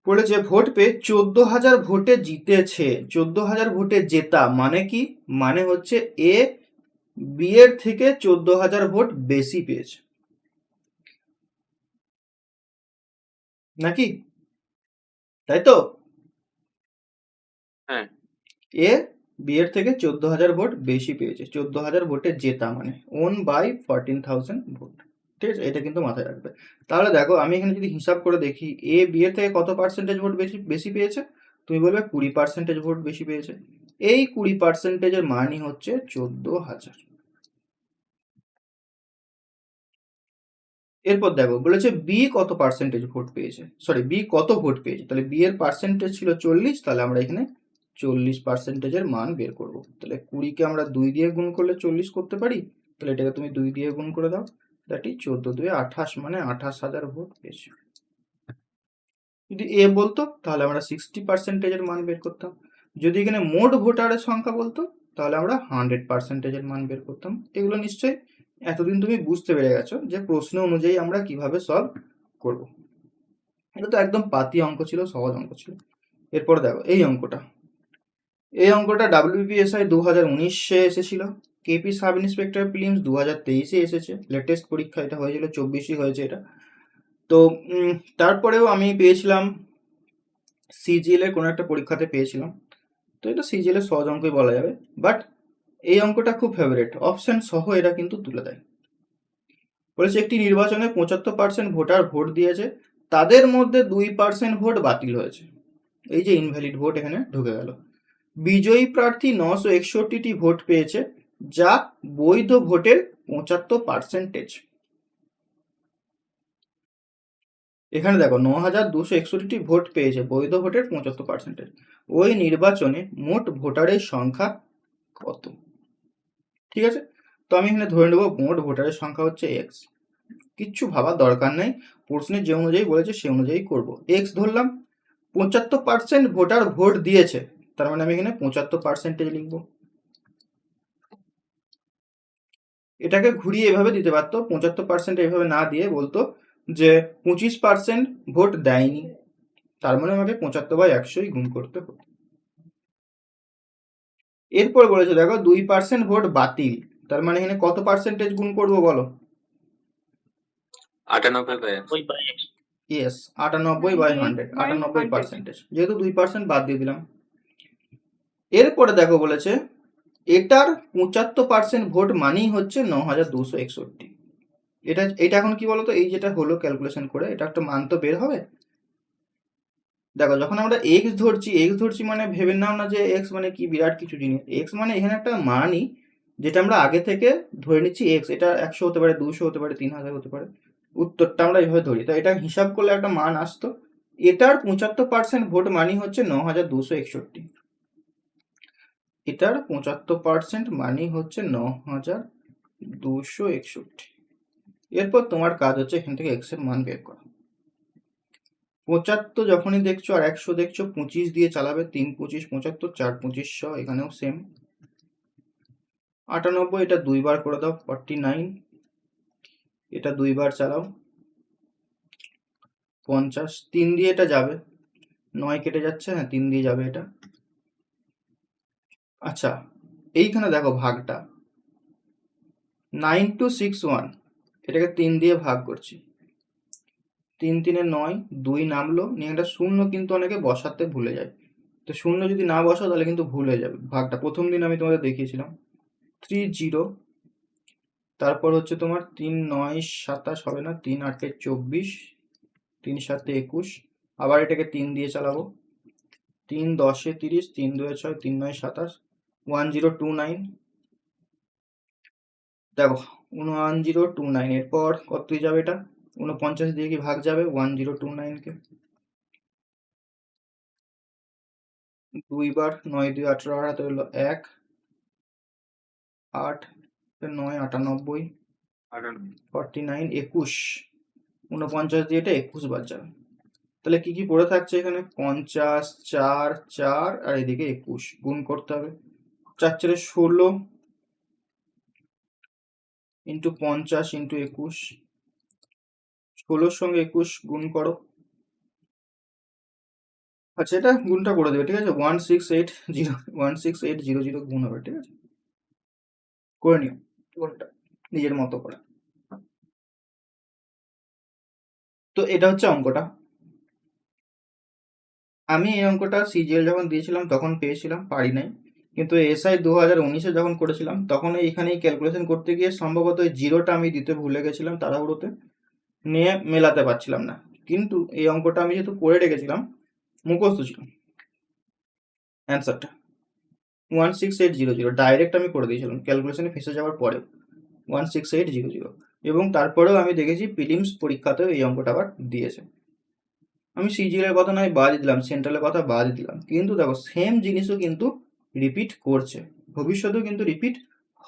বলেছে ভোট পেয়ে 14,000 ভোটে জিতেছে, 14,000 ভোটে জেতা মানে কি, মানে হচ্ছে এ বি এর থেকে 14,000 ভোট বেশি পেয়েছে, নাকি, তাই তো? হ্যাঁ। এ বি এর থেকে 14,000 ভোট বেশি পেয়েছে, 14,000 ভোটে জেতা মানে ওন বাই 14,000 ভোট, ঠিক আছে, এটা কিন্তু মাথায় রাখবে। তাহলে দেখো আমি এখানে যদি হিসাব করে দেখি, এ বি এর থেকে কত পার্সেন্টেজ ভোট বেশি বেশি পেয়েছে, তুমি বলবে 20% ভোট বেশি পেয়েছে। এই 20%-এর মানই হচ্ছে 14,000। এরপর দেখো বলেছে বি কত পার্সেন্টেজ ভোট পেয়েছে, সরি বি কত ভোট পেয়েছে, তাহলে বি এর পার্সেন্টেজ ছিল 40, তাহলে আমরা এখানে 40%-এর মান বের করব। তাহলে 20-কে আমরা 2 দিয়ে গুণ করলে 40 করতে পারি, তাহলে এটাকে তুমি 2 দিয়ে গুণ করে দাও, দ্যাট ইজ 14 2 28, মানে 28,000 ভোট পেয়েছে। যদি এ বলতো তাহলে আমরা 60%-এর মান বের করতাম, যদি এখানে মোট ভোটারের সংখ্যা বলতো তাহলে আমরা 100%-এর মান বের করতাম। এগুলো নিশ্চয়ই এতদিন তুমি বুঝতে পেরে গেছো যে প্রশ্ন অনুযায়ী আমরা কিভাবে সলভ করব। এটা তো একদম পাতি অঙ্ক ছিল, সহজ অঙ্ক ছিল। এরপর দেখো এই অঙ্কটা, এই অঙ্কটা WBPSI 2019-এ এসেছিল, কেপি সাব ইন্সপেক্টর প্রিলিমস 2023-এ এসেছে, লেটেস্ট পরীক্ষা এটা হয়েছিল, 24-ই হয়েছে এটা। তো তারপরেও আমি পেয়েছিলাম সিজিএল এর কোনো একটা পরীক্ষাতে পেয়েছিলাম, তো এটা সিজিএল এর সহজ অঙ্কই বলা যাবে। বাট এই অঙ্কটা খুব ফেভারিট, অপশন সহ এটা কিন্তু তুলে দেয়। বলেছে একটি নির্বাচনে 75% ভোটার ভোট দিয়েছে, তাদের মধ্যে 2% ভোট বাতিল হয়েছে, এই যে ইনভ্যালিড ভোট এখানে ঢুকে গেল। বিজয়ী প্রার্থী 961টি ভোট পেয়েছে, যা বৈধ ভোটের 75%। এখানে দেখো 9,261টি ভোট পেয়েছে, বৈধ ভোটের 75%। ওই নির্বাচনে মোট ভোটারের সংখ্যা কত, ঠিক আছে। তো আমি এখানে ধরে নেব মোট ভোটারের সংখ্যা হচ্ছে এক্স, কিচ্ছু ভাবার দরকার নেই, প্রশ্নে যে অনুযায়ী বলেছে সে অনুযায়ী করব। এক্স ধরলাম, 75% ভোটার ভোট দিয়েছে, তার মানে আমি এখানে 75% লিখব। এটাকে ঘুরিয়ে এভাবে দিতে পারতো, 75% এভাবে না দিয়ে বলতো যে 25% ভোট দেয়নি, তার মানে আমাকে 75/100 গুণ করতে হবে। এরপর বলেছে দেখো 2% ভোট বাতিল, তার মানে এখানে কত পার্সেন্টেজ গুণ করবো বলো? 98/100। ইয়েস, 98/100, 98%, যেহেতু 2% বাদ দিয়ে দিলাম। এরপরে দেখো বলেছে এটার 75% ভোট মানেই হচ্ছে 9,261। এটা এখন কি বলতো, এই যেটা হলো ক্যালকুলেশন করে এটা একটা মান তো বের হবে। দেখো যখন আমরা এক্স ধরছি মানে ভেবে নাও না যে এক্স মানে কি বিরাট কিছু জিনিস, এক্স মানে এখানে একটা মানই যেটা আমরা আগে থেকে ধরে নিচ্ছি এক্স, এটা 100 হতে পারে, 200 হতে পারে, 3,000 হতে পারে, উত্তরটা আমরা এইভাবে ধরি, তো এটা হিসাব করলে একটা মান আসতো। এটার 75% ভোট মানেই হচ্ছে 9,261, এটার 75% মানেই হচ্ছে 9,261। এরপর তোমার কাজ হচ্ছে এখান থেকে এক্স এর মান বের করা। 75 যখনই দেখছো আর 100 দেখছো, 25 দিয়ে চালাবে, 3 25 75, 4 25 100, এখানেও সেম। 98 এটা 2 বার করে দাও, 49, এটা 2 বার চালাও, 50, 3 দিয়ে এটা যাবে, 9 কেটে যাচ্ছে, হ্যাঁ 3 দিয়ে যাবে এটা। আচ্ছা, এইখানে দেখো ভাগটা 9261, এটাকে 3 দিয়ে ভাগ করছি, 3 3 9, 2 নামলো, নিয়ে একটা শূন্য কিন্তু অনেকে বসাতে ভুলে যায়। তো শূন্য যদি না বসাও তাহলে কিন্তু ভুল হয়ে যাবে। ভাগটা প্রথম দিন আমি তোমাদের দেখিয়েছিলাম 30, তারপর হচ্ছে তোমার 3 9 27 হবে না, 3 8 24, 3 7 21, আবার এটাকে 3 দিয়ে চালাবো, 3 10 30, 3 2 6, 3 9 27, 1029। দেখো 1029, এরপর কত দিয়ে যাবে এটা, 49 দিয়ে কি ভাগ যাবে 1029 কে, 2 বার, 9 2 18, আর হাতে হলো 1 8 9 98, 49 21, 49 দিয়ে এটা 21 বার যাবে। তাহলে কি কি পড়ে থাকছে এখানে, 50 4 4 আর এদিকে 21, গুণ করতে হবে, 4 4 16 ইন্টু 50 ইন্টু 21, 16 সঙ্গে 21 গুণ করো। আচ্ছা, এটা গুণটা করে দেবে, ঠিক আছে, 16800 গুণ হবে, ঠিক আছে, করে নিও গুণটা নিজের মতো করে। তো এটা হচ্ছে অঙ্কটা। আমি এই অঙ্কটা সিজিএল যখন দিয়েছিলাম তখন পেয়েছিলাম, পারি নাই, কিন্তু এসআই 2019-এ যখন করেছিলাম তখন এইখানে ক্যালকুলেশন করতে গিয়ে সম্ভবত এই জিরোটা আমি দিতে ভুলে গেছিলাম তাড়াহুড়োতে, নিয়ে মেলাতে পারছিলাম না। কিন্তু এই অঙ্কটা আমি যেহেতু করে রেখেছিলাম, মুখস্থ ছিল অ্যান্সারটা 16800, ডাইরেক্ট আমি করে দিয়েছিলাম ক্যালকুলেশনে ফেসে যাওয়ার পরে 16800, এবং তারপরেও আমি দেখেছি প্রিলিমস পরীক্ষাতেও এই অঙ্কটা আবার দিয়েছে। আমি সিজিএল এর কথা নয় বাদ দিলাম, সেন্ট্রালের কথা বাদ দিলাম, কিন্তু দেখো সেম জিনিসও কিন্তু রিপিট করছে, ভবিষ্যতেও কিন্তু রিপিট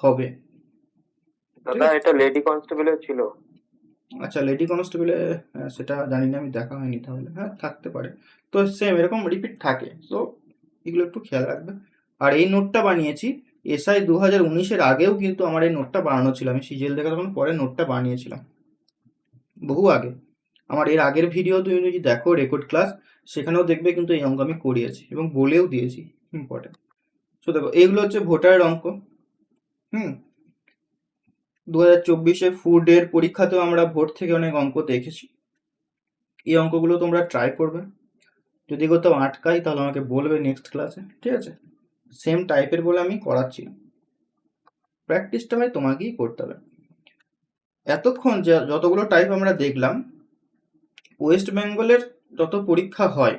হবে। দাদা এটা লেডি কনস্টেবলের ছিল। আচ্ছা, লেডি কনস্টেবলে সেটা জানি না, আমি দেখা হয়নি, তাহলে হ্যাঁ থাকতে পারে। তো সেম এরকম রিপিট থাকে, তো এগুলো একটু খেয়াল রাখবে। আর এই নোটটা বানিয়েছি এসআই 2019-এর আগেও, কিন্তু আমার এই নোটটা বানানো ছিল, আমি সিজিএল দেখা তখন পরে নোটটা বানিয়েছিলাম বহু আগে। আমার এর আগের ভিডিও তুমি যদি দেখো রেকর্ড ক্লাস, সেখানেও দেখবে কিন্তু এই অঙ্ক আমি করিয়েছি এবং বলেও দিয়েছি, ইম্পর্টেন্ট। তো দেখো এইগুলো হচ্ছে ভোটারের অঙ্ক। 2024-এ ফুডের পরীক্ষাতেও আমরা ভোট থেকে অনেক অঙ্ক দেখেছি, এই অঙ্কগুলো তোমরা ট্রাই করবে, যদি কোথাও আটকাই তাহলে আমাকে বলবে নেক্সট ক্লাসে, ঠিক আছে। সেম টাইপের বলে আমি করাচ্ছি, প্র্যাকটিসটা ভাই তোমাকেই করতে হবে। এতক্ষণ যতগুলো টাইপ আমরা দেখলাম, ওয়েস্ট বেঙ্গলের যত পরীক্ষা হয়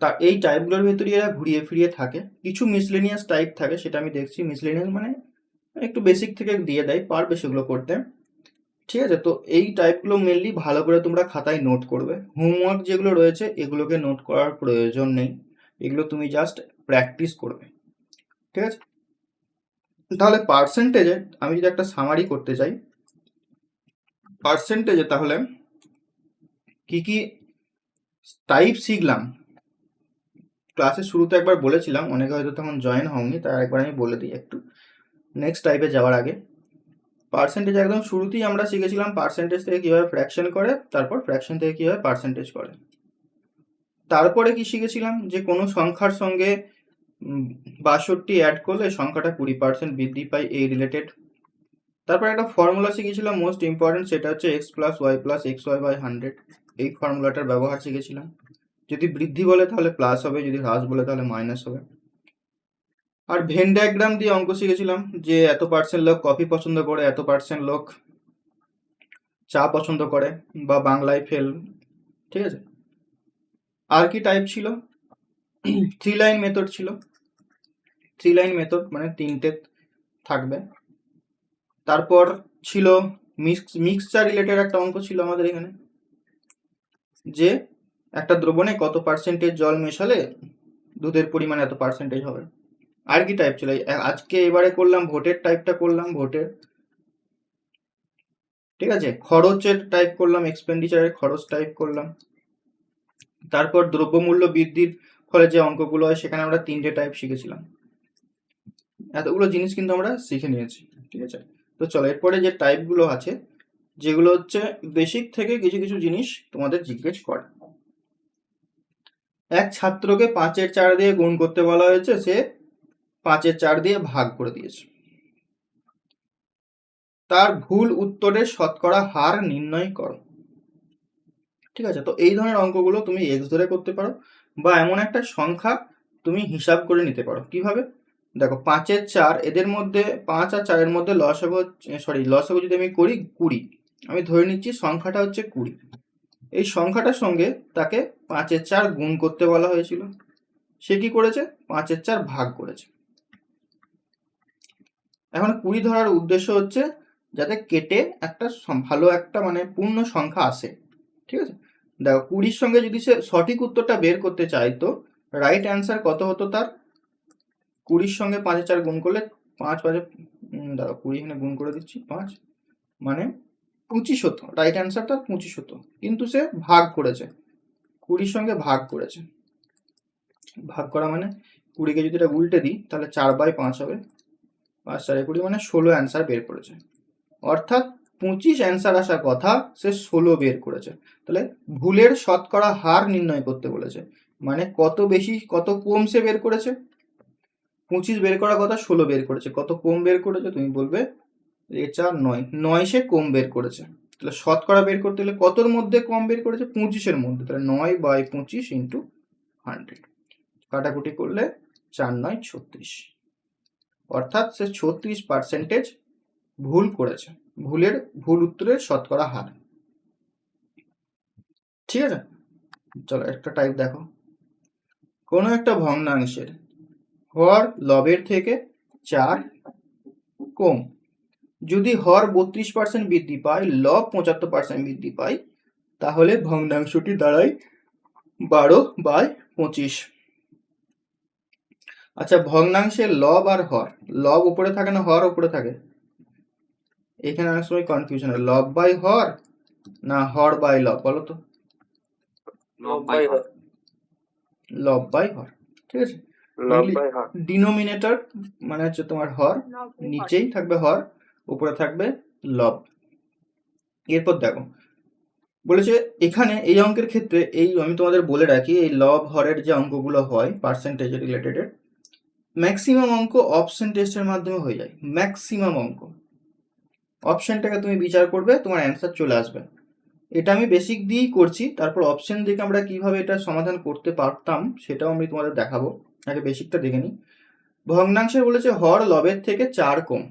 তা এই টাইপগুলোর ভেতরে এরা ঘুরিয়ে ফিরিয়ে থাকে, কিছু মিসলেনিয়াস টাইপ থাকে, সেটা আমি দেখছি। মিসলেনিয়াস মানে একটু বেসিক থেকে দিয়ে দেয়, পারবে সেগুলো করতে, ঠিক আছে। তো এই টাইপগুলো মেনলি ভালো করে তোমরা খাতায় নোট করবে, হোমওয়ার্ক যেগুলো রয়েছে এগুলোকে নোট করার প্রয়োজন নেই, এগুলো তুমি জাস্ট প্র্যাকটিস করবে, ঠিক আছে। তাহলে পার্সেন্টেজে আমি যদি একটা সামারি করতে চাই, পার্সেন্টেজে তাহলে কি কি টাইপ শিখলাম, ক্লাসের শুরুতে একবার বলেছিলাম, অনেকে হয়তো তখন জয়েন হওনি, তাই একবার আমি বলে দিই একটু নেক্সট টাইপে যাওয়ার আগে। পার্সেন্টেজ একদম শুরুতেই আমরা শিখেছিলাম পার্সেন্টেজ থেকে কীভাবে ফ্র্যাকশন করে, তারপর ফ্র্যাকশন থেকে কীভাবে পার্সেন্টেজ করে। তারপরে কি শিখেছিলাম যে কোনো সংখ্যার সঙ্গে 62 অ্যাড করলে সংখ্যাটা 20% বৃদ্ধি পায়, এই রিলেটেড। তারপর একটা ফর্মুলা শিখেছিলাম মোস্ট ইম্পর্টেন্ট, সেটা হচ্ছে x + y + xy/100, এই ফর্মুলাটার ব্যবহার শিখেছিলাম। যদি বৃদ্ধি বলে তাহলে প্লাস হবে, যদি হ্রাস বলে তাহলে মাইনাস হবে। আর ভেন ডায়াগ্রাম দিয়ে অঙ্ক শিখেছিলাম, যে এত পার্সেন্ট লোক কফি পছন্দ করে, এত পার্সেন্ট লোক চা পছন্দ করে, বা বাংলায় ফেল, ঠিক আছে। আর কি টাইপ ছিল, 3 লাইন মেথড ছিল, 3 লাইন মেথড মানে 3টে থাকবে। তারপর ছিল মিক্সচার রিলেটেড একটা অঙ্ক ছিল আমাদের এখানে, যে একটা দ্রবণে কত পার্সেন্টেজ জল মেশালে দুধের পরিমাণ এত পার্সেন্টেজ হবে। আর কি টাইপ ছিল, আজকে এবারে করলাম ভোটের টাইপটা করলাম, ভোটের, ঠিক আছে। খরচের টাইপ করলাম, এক্সপেন্ডিচারের খরচ টাইপ করলাম। তারপর দ্রব্যমূল্য বৃদ্ধির ফলে যে অঙ্কগুলো হয় সেখানে আমরা 3টে টাইপ শিখেছিলাম। এতগুলো জিনিস কিন্তু আমরা শিখে নিয়েছি, ঠিক আছে। তো চলো এরপরে যে টাইপগুলো আছে যেগুলো হচ্ছে বেসিক থেকে কিছু কিছু জিনিস তোমাদের জিজ্ঞেস করে। এক ছাত্রকে 5/4 দিয়ে গুণ করতে বলা হয়েছে, সে 5/4 দিয়ে ভাগ করে দিয়েছে। তার ভুল উত্তরের শতকরা হার নির্ণয় করো। ঠিক আছে, তো এই ধরনের অঙ্কগুলো তুমি এক্স ধরে করতে পারো, বা এমন একটা সংখ্যা তুমি হিসাব করে নিতে পারো। কিভাবে? দেখো 5/4, এদের মধ্যে 5 আর 4-এর মধ্যে লসাগু যদি আমি করি 20, আমি ধরে নিচ্ছি সংখ্যাটা হচ্ছে 20। এই সংখ্যাটার সঙ্গে তাকে 5/4 গুণ করতে বলা হয়েছিল, সে কি করেছে? 5/4 ভাগ করেছে। এখন 20 ধরার উদ্দেশ্য হচ্ছে যাতে কেটে একটা ভালো একটা মানে পূর্ণ সংখ্যা আসে। ঠিক আছে, দেখো 20-র সঙ্গে যদি সে সঠিক উত্তরটা বের করতে চাইতো, রাইট অ্যান্সার কত হতো তার? 20-র সঙ্গে 5/4 গুণ করলে 5 5 দাঁড়াও 20 এখানে গুণ করে দিচ্ছি, 5 মানে 25 হতো। রাইট অ্যান্সার তার 25 হতো, কিন্তু সে ভাগ করেছে, 20-র সঙ্গে ভাগ করেছে। ভাগ করা মানে 20-কে যদি এটা উল্টে দিই তাহলে 4/5 হবে, 5 4 20 মানে 16 অ্যান্সার বের করেছে। অর্থাৎ 25 অ্যান্সার আসার কথা, সে 16 বের করেছে। তাহলে ভুলের শতকরা হার নির্ণয় করতে বলেছে, মানে কত বেশি কত কম সে বের করেছে। 25 বের করার কথা, 16 বের করেছে, কত কম বের করেছে? তুমি বলবে 9 সে কম বের করেছে। তাহলে শতকরা বের করতে গেলে কতর মধ্যে কম বের করেছে? 25-এর মধ্যে। তাহলে 9/25 ইন্টু 100, কাটাকুটি করলে 4 9 36, অর্থাৎ সে 36% ভুল করেছে। ভুল উত্তরের শতকরা হার। ঠিক আছে, চলো একটা টাইপ দেখো। কোনো একটা ভগ্নাংশের হর লবের থেকে 4 কম, যদি হর 32% বৃদ্ধি পায়, লব 75% বৃদ্ধি পায়, তাহলে ভগ্নাংশটি দাঁড়ায় 12/25। আচ্ছা, ভগ্নাংশের লব আর হর, লব উপরে থাকে না হর উপরে থাকে? এখানে অনেক সময় কনফিউশন হয়, লব বাই হর না হর বাই লব, বলো তো? লব বাই হর। লব বাই হর। ঠিক আছে, লব বাই হর। ডিনোমিনেটর মানে হচ্ছে তোমার হর, নিচেই থাকবে হর, উপরে থাকবে লব। এরপর দেখো বলেছে এখানে এই অঙ্কের ক্ষেত্রে, এই আমি তোমাদের বলে রাখি, এই লব হরের যে অঙ্কগুলো হয় পার্সেন্টেজ রিলেটেড, ম্যাক্সিমাম অঙ্ক অপশন টেস্টের মাধ্যমে হয়ে যায়। ম্যাক্সিমাম অঙ্ক অপশনটাকে তুমি বিচার করবে, তোমার অ্যান্সার চলে আসবে। এটা আমি বেসিক দিয়েই করছি, তারপর অপশন দেখে আমরা কিভাবে এটা সমাধান করতে পারতাম সেটাও আমি তোমাদের দেখাবো। আগে বেসিকটা দেখে নিই। ভগ্নাংশে বলেছে হর লবের থেকে 4 কম।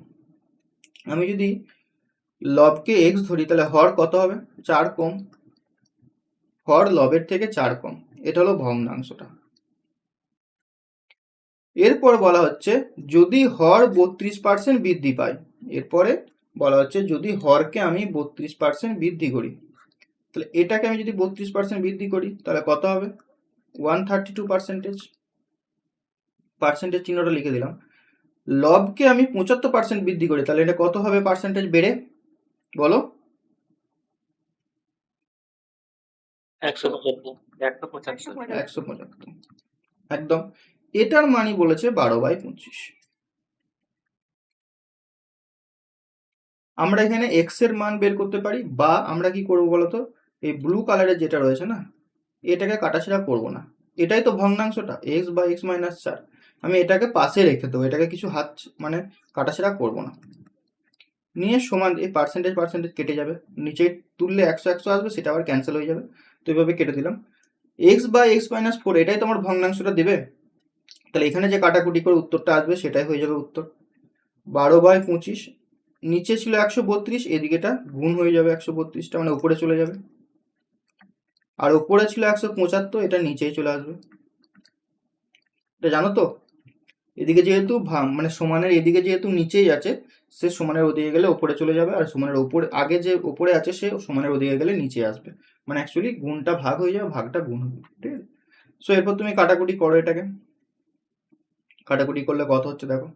আমি যদি লবকে এক্স ধরি তাহলে হর কত হবে? 4 কম। হর লবের থেকে 4 কম, এটা হলো ভগ্নাংশটা। এরপর বলা হচ্ছে যদি হর 32% বৃদ্ধি পায়, এরপরে বলা হচ্ছে যদি হরকে আমি 32% বৃদ্ধি করি, তাহলে এটাকে আমি যদি 32% বৃদ্ধি করি তাহলে কত হবে? 132%। পার্সেন্টেজ চিহ্নটা লিখে দিলাম। লবকে আমি 75% বৃদ্ধি করি তাহলে এটা কত হবে পার্সেন্টেজ বেড়ে, বলো? 175। একদম, এটার মানি বলেছে 12/25। আমরা এখানে এক্স এর মান বের করতে পারি, বা আমরা কি করবো বলতো, এই ব্লু কালারের যেটা রয়েছে না, এটাকে কাটাছেড়া করবো না। এটাই তো ভগ্নাংশটা, এক্স বা এক্স মাইনাস 4, আমি এটাকে পাশে রেখে দেবো, এটাকে কিছু হাত মানে কাটাছেড়া করবো না। নিয়ে সমান এই পার্সেন্টেজ কেটে যাবে, নিচে তুললে 100 100 আসবে, সেটা আবার ক্যান্সেল হয়ে যাবে। তো এইভাবে কেটে দিলাম। এক্স বা এক্স মাইনাস 4 এটাই তোমার ভগ্নাংশটা দেবে। তাহলে এখানে যে কাটাকুটি করে উত্তরটা আসবে সেটাই হয়ে যাবে উত্তর। 12/25, নিচে ছিল 132, এদিকেটা গুণ হয়ে যাবে 132টা, মানে উপরে চলে যাবে। আর উপরে ছিল 175, এটা নিচেই চলে আসবে। এটা জানো তো? এদিকে যেহেতু মানে সমানের এদিকে যেহেতু নিচেই আছে, সে সমানের ওদিকে গেলে উপরে চলে যাবে, আর সমানের উপরে আগে যে উপরে আছে সে সমানের ওদিকে গেলে নিচে আসবে। মানে অ্যাকচুয়ালি গুণটা ভাগ হয়ে যাবে, ভাগটা গুণ হবে। ঠিক আছে, সো এরপর তুমি কাটাকুটি করো, এটাকে কাটাকুটি করলে কত হচ্ছে দেখো।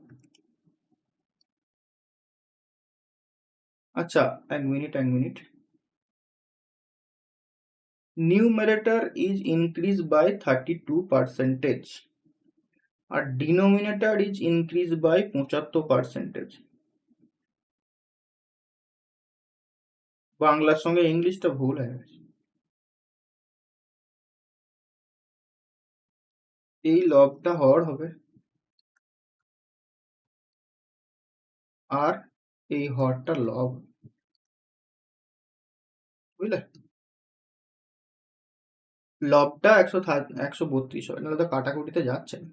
আচ্ছা, এক minute. Numerator is increased by 32% আর denominator is increased by 75%। বাংলার সঙ্গে ইংলিশটা ভুল হয়ে গেছে। এই লবটা হর হবে, আর এই হরটা লব, বুঝলে? লবটা 132 হবে, নাহলে তো কাটাকুটিতে যাচ্ছে না।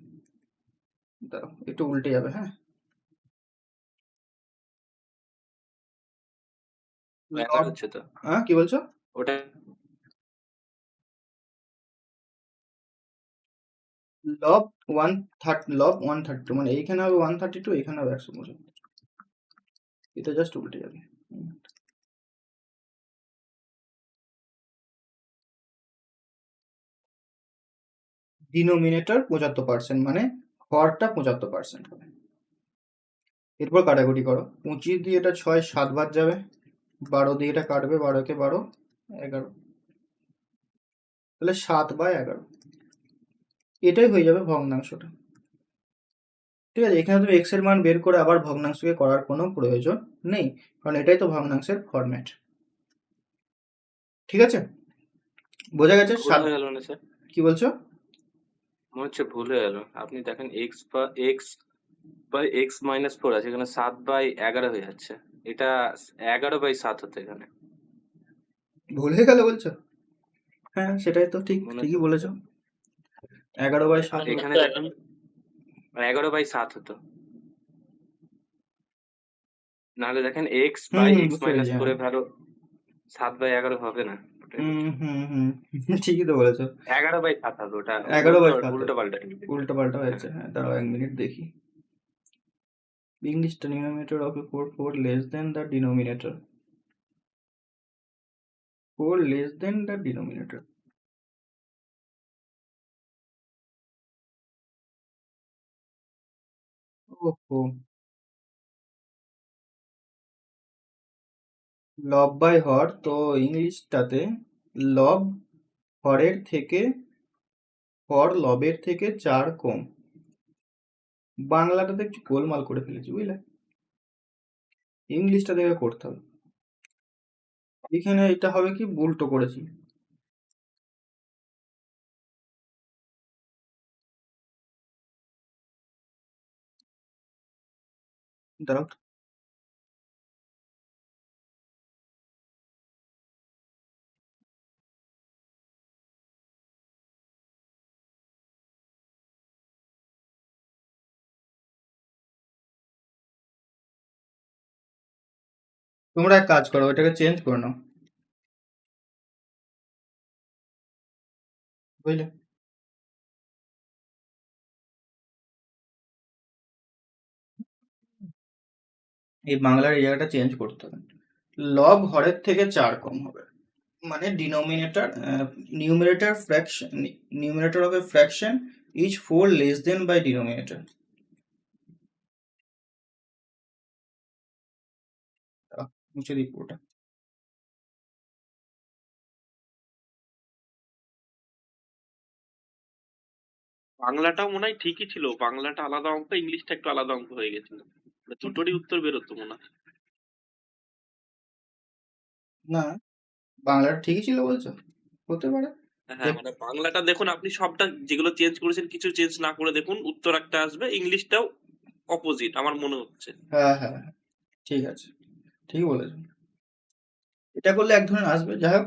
দাঁড়াও, একটু উল্টে যাবে, হ্যাঁ। এগারো লব, হচ্ছে তো হ্যাঁ কি বলছো? ওটা। লব 132, মানে এইখানে হবে 132, এখানে হবে 132, এটা জাস্ট উল্টে যাবে। ডিনোমিনেটর 75%, মানে হরটা 75% হবে। এরপর কাটাকুটি করো, 25 দিয়ে এটা 6 7 বার যাবে, 12 দিয়ে এটা কাটবে, 12 কে 12 11, তাহলে 7/11, এটাই হয়ে যাবে ভগ্নাংশটা। ঠিক আছে, এখানে তুমি এক্স এর মান বের করে আবার ভগ্নাংশকে করার কোনো প্রয়োজন নেই, কারণ এটাই তো ভগ্নাংশের ফরম্যাট। ঠিক আছে, বোঝা গেছে? ভুল হয়ে গেল না স্যার? কি বলছো? মনে হচ্ছে ভুল হয়ে গেল। আপনি দেখেন x/(x-4) আছে, এখানে 7/11 হয়ে যাচ্ছে। এটা 11/7 হতো এখানে। ভুল হয়ে গেল বলছো? হ্যাঁ সেটাই তো, ঠিক মনে ঠিকই হচ্ছে বলেছো, 11/7। এখানে দেখেন 11/7 হতো। নাহলে দেখেন বুঝতে পেরেছি, x/(x-4) এর ভ্যালু 7/11 হবে না। ওটাই বলছি। ঠিকই তো বলেছো, 11/7 হবে ওটা। 11/7 উল্টো পাল্টা। উল্টো পাল্টা হয়েছে। হ্যাঁ দাঁড়াও 1 মিনিট দেখি। English denominator of a 4 less than the denominator, 4 less than the denominator. ওহো, লব বাই হর, তো ইংলিশটাতে লব হরের থেকে, হর লবের থেকে 4 কম। বাংলাটাতে একটু গোলমাল করে ফেলেছি, বুঝলে? ইংলিশটা দেখে করতে হবে। এখানে এটা হবে কি, উল্টো করেছি। দাঁড়াও, তোমরা এক কাজ করো, এটাকে চেঞ্জ করে নাও, বুঝলে? এই বাংলার এই জায়গাটা চেঞ্জ করতে হবে, লব হরের থেকে 4 কম হবে, মানে denominator, numerator fraction, numerator of a fraction is 4 less than by denominator. মুছে দিই পুরোটা। বাংলাটাও মনে হয় ঠিকই ছিল, বাংলাটা আলাদা অঙ্ক, ইংলিশটা একটু আলাদা অঙ্ক হয়ে গেছিল, মানে দুটোরই উত্তর বেরোতো মনে হয়। না, বাংলাটা ঠিকই ছিল বলছো? হতে পারে। হ্যাঁ মানে বাংলাটা দেখুন আপনি সবটা যেগুলো চেঞ্জ করেছেন কিছু চেঞ্জ না করে দেখুন, উত্তর একটা আসবে। ইংলিশটাও অপোজিট আমার মনে হচ্ছে। হ্যাঁ হ্যাঁ হ্যাঁ, ঠিক আছে, ঠিকই বলেছো। এটা করলে এক ধরনের আসবে, যাই হোক।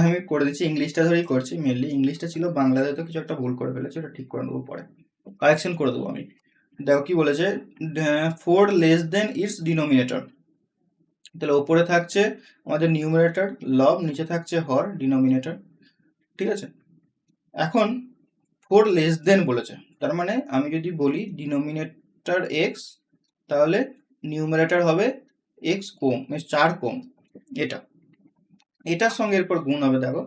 আমি করে দিচ্ছি, ইংলিশটা ধরেই করছি মেনলি। ইংলিশটা ছিল, বাংলাতে তো কিছু একটা ভুল করে ফেলেছে, ওটা ঠিক করে নেবো পরে, কারেকশন করে দেবো আমি। দেখো কি বলেছে, 4 লেস দেন ইটস ডিনোমিনেটর, তাহলে ওপরে থাকছে আমাদের নিউমারেটর লব, নিচে থাকছে হর ডিনোমিনেটর। ঠিক আছে, এখন 4 লেস দেন বলেছে, তার মানে আমি যদি বলি ডিনোমিনেটর এক্স, তাহলে নিউমারেটর হবে এক্স কম, 4 কম, এটার সঙ্গে এরপর গুণ হবে। দেখো,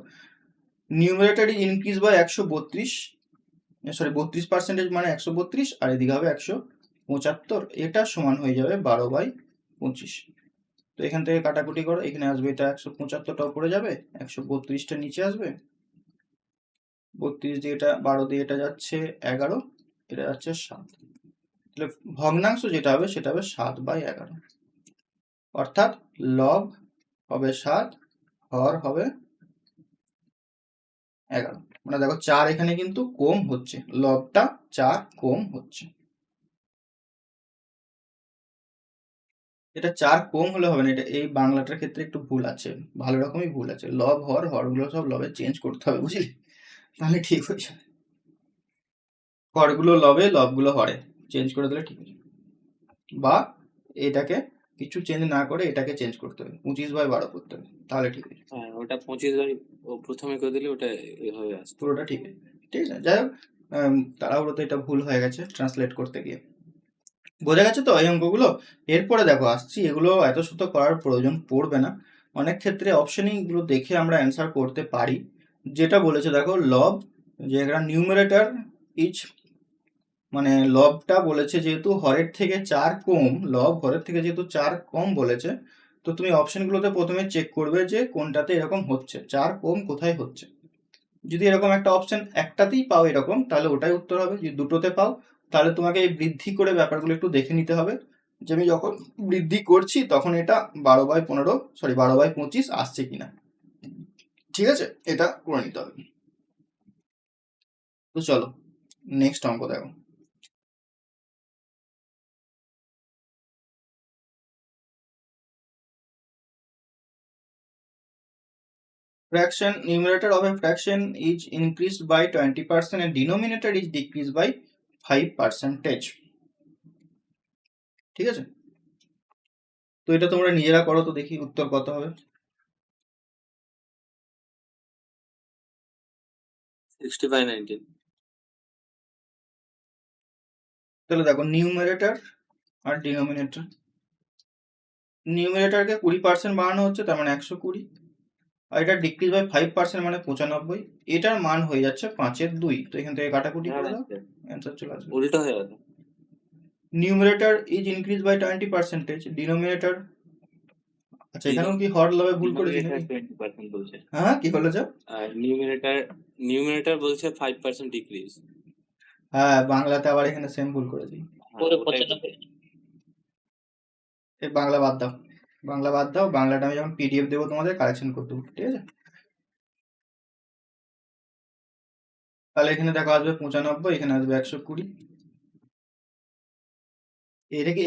নিউমারেটর ইনক্রিজ বাই 132, সরি 32%, মানে 132, আর এদিকে হবে 175, এটা সমান হয়ে যাবে 12/25। তো এখান থেকে কাটাকুটি করো, এখানে আসবে এটা 175টা উপরে যাবে, 132টা নিচে আসবে, 32 দিয়ে এটা 12 দিয়ে এটা যাচ্ছে 11, এটা যাচ্ছে 7, তাহলে ভগ্নাংশ যেটা হবে সেটা হবে 7/11, অর্থাৎ লব হবে 7, হর হবে 11। মানে দেখো 4 এখানে কিন্তু কম হচ্ছে, লবটা 4 কম হচ্ছে। এটা 4 কম হলে হবে না, এটা এই বাংলাটার ক্ষেত্রে একটু ভুল আছে, ভালো রকমই ভুল আছে। লব হর, হরগুলো সব লবে চেঞ্জ করতে হবে, বুঝলি? তাহলে ঠিক হয়ে যাবে। হরগুলো লবে, লবগুলো হরে চেঞ্জ করে দিলে ঠিক হয়ে যাবে। বা এটাকে কিছু চেঞ্জ না করে এটাকে চেঞ্জ করতে হবে, 25/12 করতে হবে, তাহলে ঠিক হয়ে যাবে। হ্যাঁ, ওটা 25 ও প্রথমে করে দিলে ওটা এভাবে আসতো। পুরোটা ঠিক আছে, ঠিক আছে। যাই হোক, তাড়াহুড়োতে এটা ভুল হয়ে গেছে ট্রান্সলেট করতে গিয়ে। বোঝা গেছে তো এই অঙ্কগুলো? এরপরে দেখো আসছি, এগুলো এত শত করার প্রয়োজন পড়বে না, অনেক ক্ষেত্রে অপশনই এগুলো দেখে আমরা অ্যান্সার করতে পারি। যেটা বলেছে দেখো লব, যে এখানে নিউমারেটর ইচ, মানে লবটা বলেছে যেহেতু হরের থেকে 4 কম, লব হরের থেকে যেহেতু 4 কম বলেছে, তো তুমি অপশনগুলোতে প্রথমে চেক করবে যে কোনটাতে এরকম হচ্ছে, 4 কম কোথায় হচ্ছে। যদি এরকম একটা অপশন একটাতেই পাও এরকম, তাহলে ওটাই উত্তর হবে। যদি দুটোতে পাও, তাহলে তোমাকে এই বৃদ্ধি করে ব্যাপারগুলো একটু দেখে নিতে হবে, যে আমি যখন বৃদ্ধি করছি তখন এটা 12/25 আসছে কিনা। ঠিক আছে, এটা করে নিতে হবে। তো চলো নেক্সট অঙ্ক দেখো। Fraction numerator of a fraction is increased by 20% and denominator is decreased by 5%. ঠিক আছে, তো এটা তোমরা নিজেরা করো তো দেখি উত্তর কত হবে। 65/19। তাহলে দেখো নিউমারেটর আর ডিনোমিনেটর, নিউমারেটরকে 20% বাড়ানো হচ্ছে, তার মানে 120, আর এটা ডিক্রিজ বাই 5% মানে 95, এটার মান হয়ে যাচ্ছে 5/2। তো এখান থেকে কাটাকুটি করে দাও, অ্যান্সার চলে আসবে। উল্টো হয়ে গেল। Numerator is increase by 20%, denominator, আচ্ছা এখানেও কি হর লবে ভুল করেছি নাকি? 20% বলছে। হ্যাঁ কি বলেছো? আর নিউমারেটর বলছে 5% ডিক্রিজ। হ্যাঁ বাংলাতে আবার এখানে সেম ভুল করেছি। এই বাংলা বাদ দাও, বাংলা বাদ দাও, বাংলাটা আমি যখন পিডিএফ দেবো তোমাদের কারেকশন করে দেবো, ঠিক আছে? তাহলে এখানে দেখো আসবে 95, এখানে আসবে 120।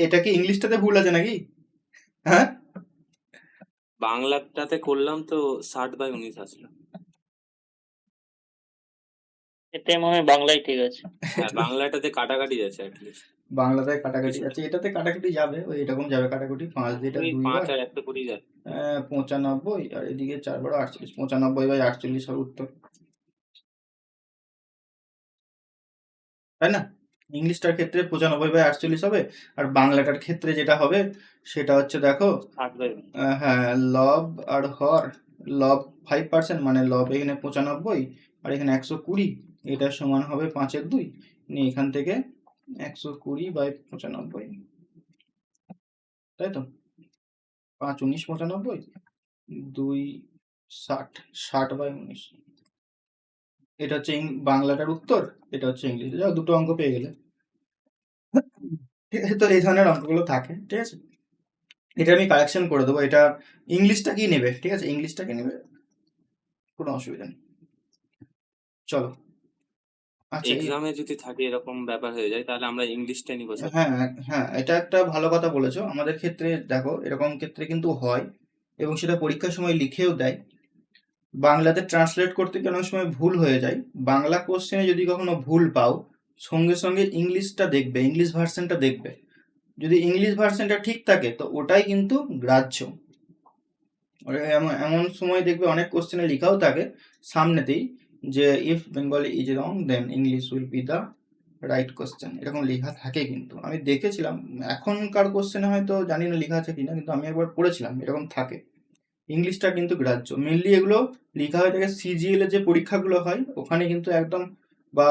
এটা কি ইংলিশটাতে ভুল আছে নাকি? হ্যাঁ বাংলাটাতে করলাম তো 60/19 আসলো। এতে মনে হয় বাংলাই ঠিক আছে। হ্যাঁ, বাংলাটাতে কাটাকাটি যাচ্ছে অ্যাটলিস্ট। বাংলাতে কাটাকাটি আছে, এটাতে কাটাকাটি যাবে, ওই এরকম যাবে কাটাকুটি। 5 দিয়ে এটা 2 বার 5 আর 120 যায়। 95, আর এদিকে 4 বার 48, 95/48 হবে উত্তর, তাই না? ইংলিশটার ক্ষেত্রে 95/48 হবে, আর বাংলাটার ক্ষেত্রে যেটা হবে সেটা হচ্ছে দেখো 60/19। হ্যাঁ লব আর হর, লব 5% মানে লব এখানে 95 আর এখানে 120, এটা সমান হবে 5/2, নিয়ে এখান থেকে 120/95, তাই তো? 5 19 95, 2 60, 60/19। এটা হচ্ছে বাংলাটার উত্তর, এটা হচ্ছে ইংলিশ। যাও দুটো অঙ্ক পেয়ে গেলে। ঠিক আছে, তো এই ধরনের অঙ্কগুলো থাকে, ঠিক আছে? এটা আমি কারেকশন করে দেবো। এটা ইংলিশটা কি নেবে, ঠিক আছে? ইংলিশটা কি নেবে, কোনো অসুবিধা নেই। চলো আচ্ছা এক্সামে যদি থাকে এরকম ব্যাপার হয়ে যায় তাহলে আমরা ইংলিশটা নিব স্যার। হ্যাঁ হ্যাঁ, এটা একটা ভালো কথা বলেছো। আমাদের ক্ষেত্রে দেখো এরকম ক্ষেত্রে কিন্তু হয়, এবং সেটা পরীক্ষার সময় লিখেও দেয়। বাংলাতে ট্রান্সলেট করতে কি অনেক সময় ভুল হয়ে যায়। বাংলা কোশ্চেনে যদি কখনো ভুল পাও, সঙ্গে সঙ্গে ইংলিশটা দেখবে, ইংলিশ ভার্সনটা দেখবে। যদি ইংলিশ ভার্সনটা ঠিক থাকে তো ওটাই কিন্তু গ্রাহ্য। এমন সময় দেখবে অনেক কোশ্চেনে লেখাও থাকে সামনেতেই যে if Bengali is wrong then English will be the right question, এরকম লেখা থাকে। কিন্তু আমি দেখেছিলাম, এখনকার কোশ্চেনে হয়তো জানি না লেখা আছে কিনা, কিন্তু আমি একবার পড়েছিলাম এরকম থাকে। ইংলিশটা কিন্তু গ্রাহ্য। মেনলি এগুলো লেখা হয়ে থাকে সিজিএল এর যে পরীক্ষাগুলো হয় ওখানে কিন্তু একদম, বা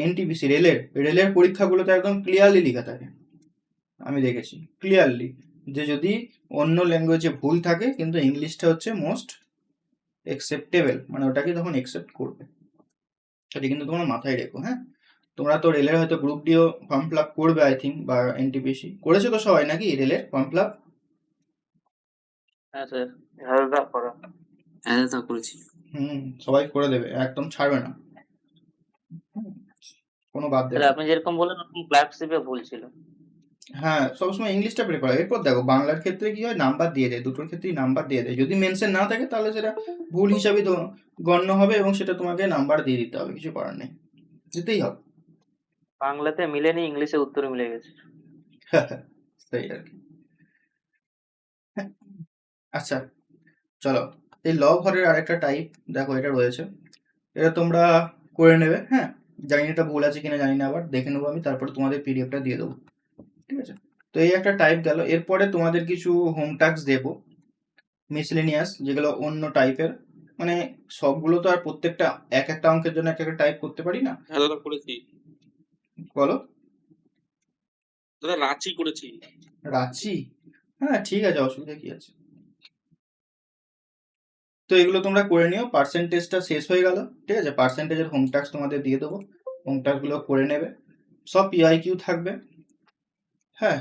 এনটিপিসি রেলের পরীক্ষাগুলোতে একদম ক্লিয়ারলি লেখা থাকে। আমি দেখেছি ক্লিয়ারলি যে যদি অন্য ল্যাঙ্গুয়েজে ভুল থাকে কিন্তু ইংলিশটা হচ্ছে মোস্ট অ্যাকসেপ্টেবল, মানে ওটাকে তখন অ্যাকসেপ্ট করবে। সেটা কিন্তু তোমরা মাথায় রেখো। হ্যাঁ, তোমরা তো রেলের হয়তো group D form fill up করবে আই থিঙ্ক, বা এনটিপিসি করেছো তো সবাই নাকি রেলের ফর্ম ফিল আপ? হ্যাঁ স্যার। হালকা করো। হ্যাঁ তা করেছি। সবাই করে দেবে, একদম ছাড়বে না, হুম, কোনো বাদ দেবে স্যার না। আপনি যেরকম বললেন ওরকম ক্লার্কশিপে ভুল ছিল। হ্যাঁ, সবসময় ইংলিশটা প্রেফার। এরপর দেখো বাংলার ক্ষেত্রে কি হয়, নাম্বার দিয়ে দেয়, দুটোর ক্ষেত্রেই নাম্বার দিয়ে দেয়। যদি মেনশন না থাকে তাহলে সেটা ভুল হিসাবে গণ্য হবে এবং সেটা তোমাকে নাম্বার দিয়ে দিতে হবে, কিছু করার নেই, দিতেই হবে। বাংলাতে মিলেনি, ইংলিশে উত্তর মিলে গেছে। তাই আর কি। আচ্ছা চলো, এই লব হরের আরেকটা টাইপ দেখো, এটা রয়েছে, এটা তোমরা করে নেবে। হ্যাঁ, জানি না এটা ভুল আছে কিনা, জানি না, আবার দেখে নেবো আমি, তারপরে তোমাদের পিডিএফটা দিয়ে দেবো, ঠিক আছে? তো এই একটা টাইপ গেল। এরপরে তোমাদের কিছু হোম টাস্ক দেবো, মিসলেনিয়াস, যেগুলো অন্য টাইপের, মানে সবগুলো তো আর প্রত্যেকটা এক একটা অঙ্কের জন্য এক একটা টাইপ করতে পারি না। হ্যাঁ দাদা করেছি, বলো। দাদা রাঁচি করেছি। রাঁচি? হ্যাঁ ঠিক আছে, অসুবিধা কি আছে। তো এগুলো তোমরা করে নিও। পার্সেন্টেজটা শেষ হয়ে গেল, ঠিক আছে? পার্সেন্টেজের হোম টাস্ক তোমাদের দিয়ে দেবো, হোম টাস্কগুলো করে নেবে, সব পিআইকিউ থাকবে। হ্যাঁ,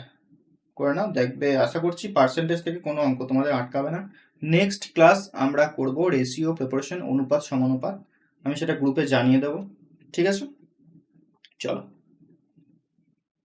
করে নাও, দেখবে আশা করছি পার্সেন্টেজ থেকে কোনো অঙ্ক তোমাদের আটকাবে না। নেক্সট ক্লাস আমরা করব রেশিও প্রিপারেশন, অনুপাত সমানুপাত, আমি সেটা গ্রুপে জানিয়ে দেবো, ঠিক আছে? চলো।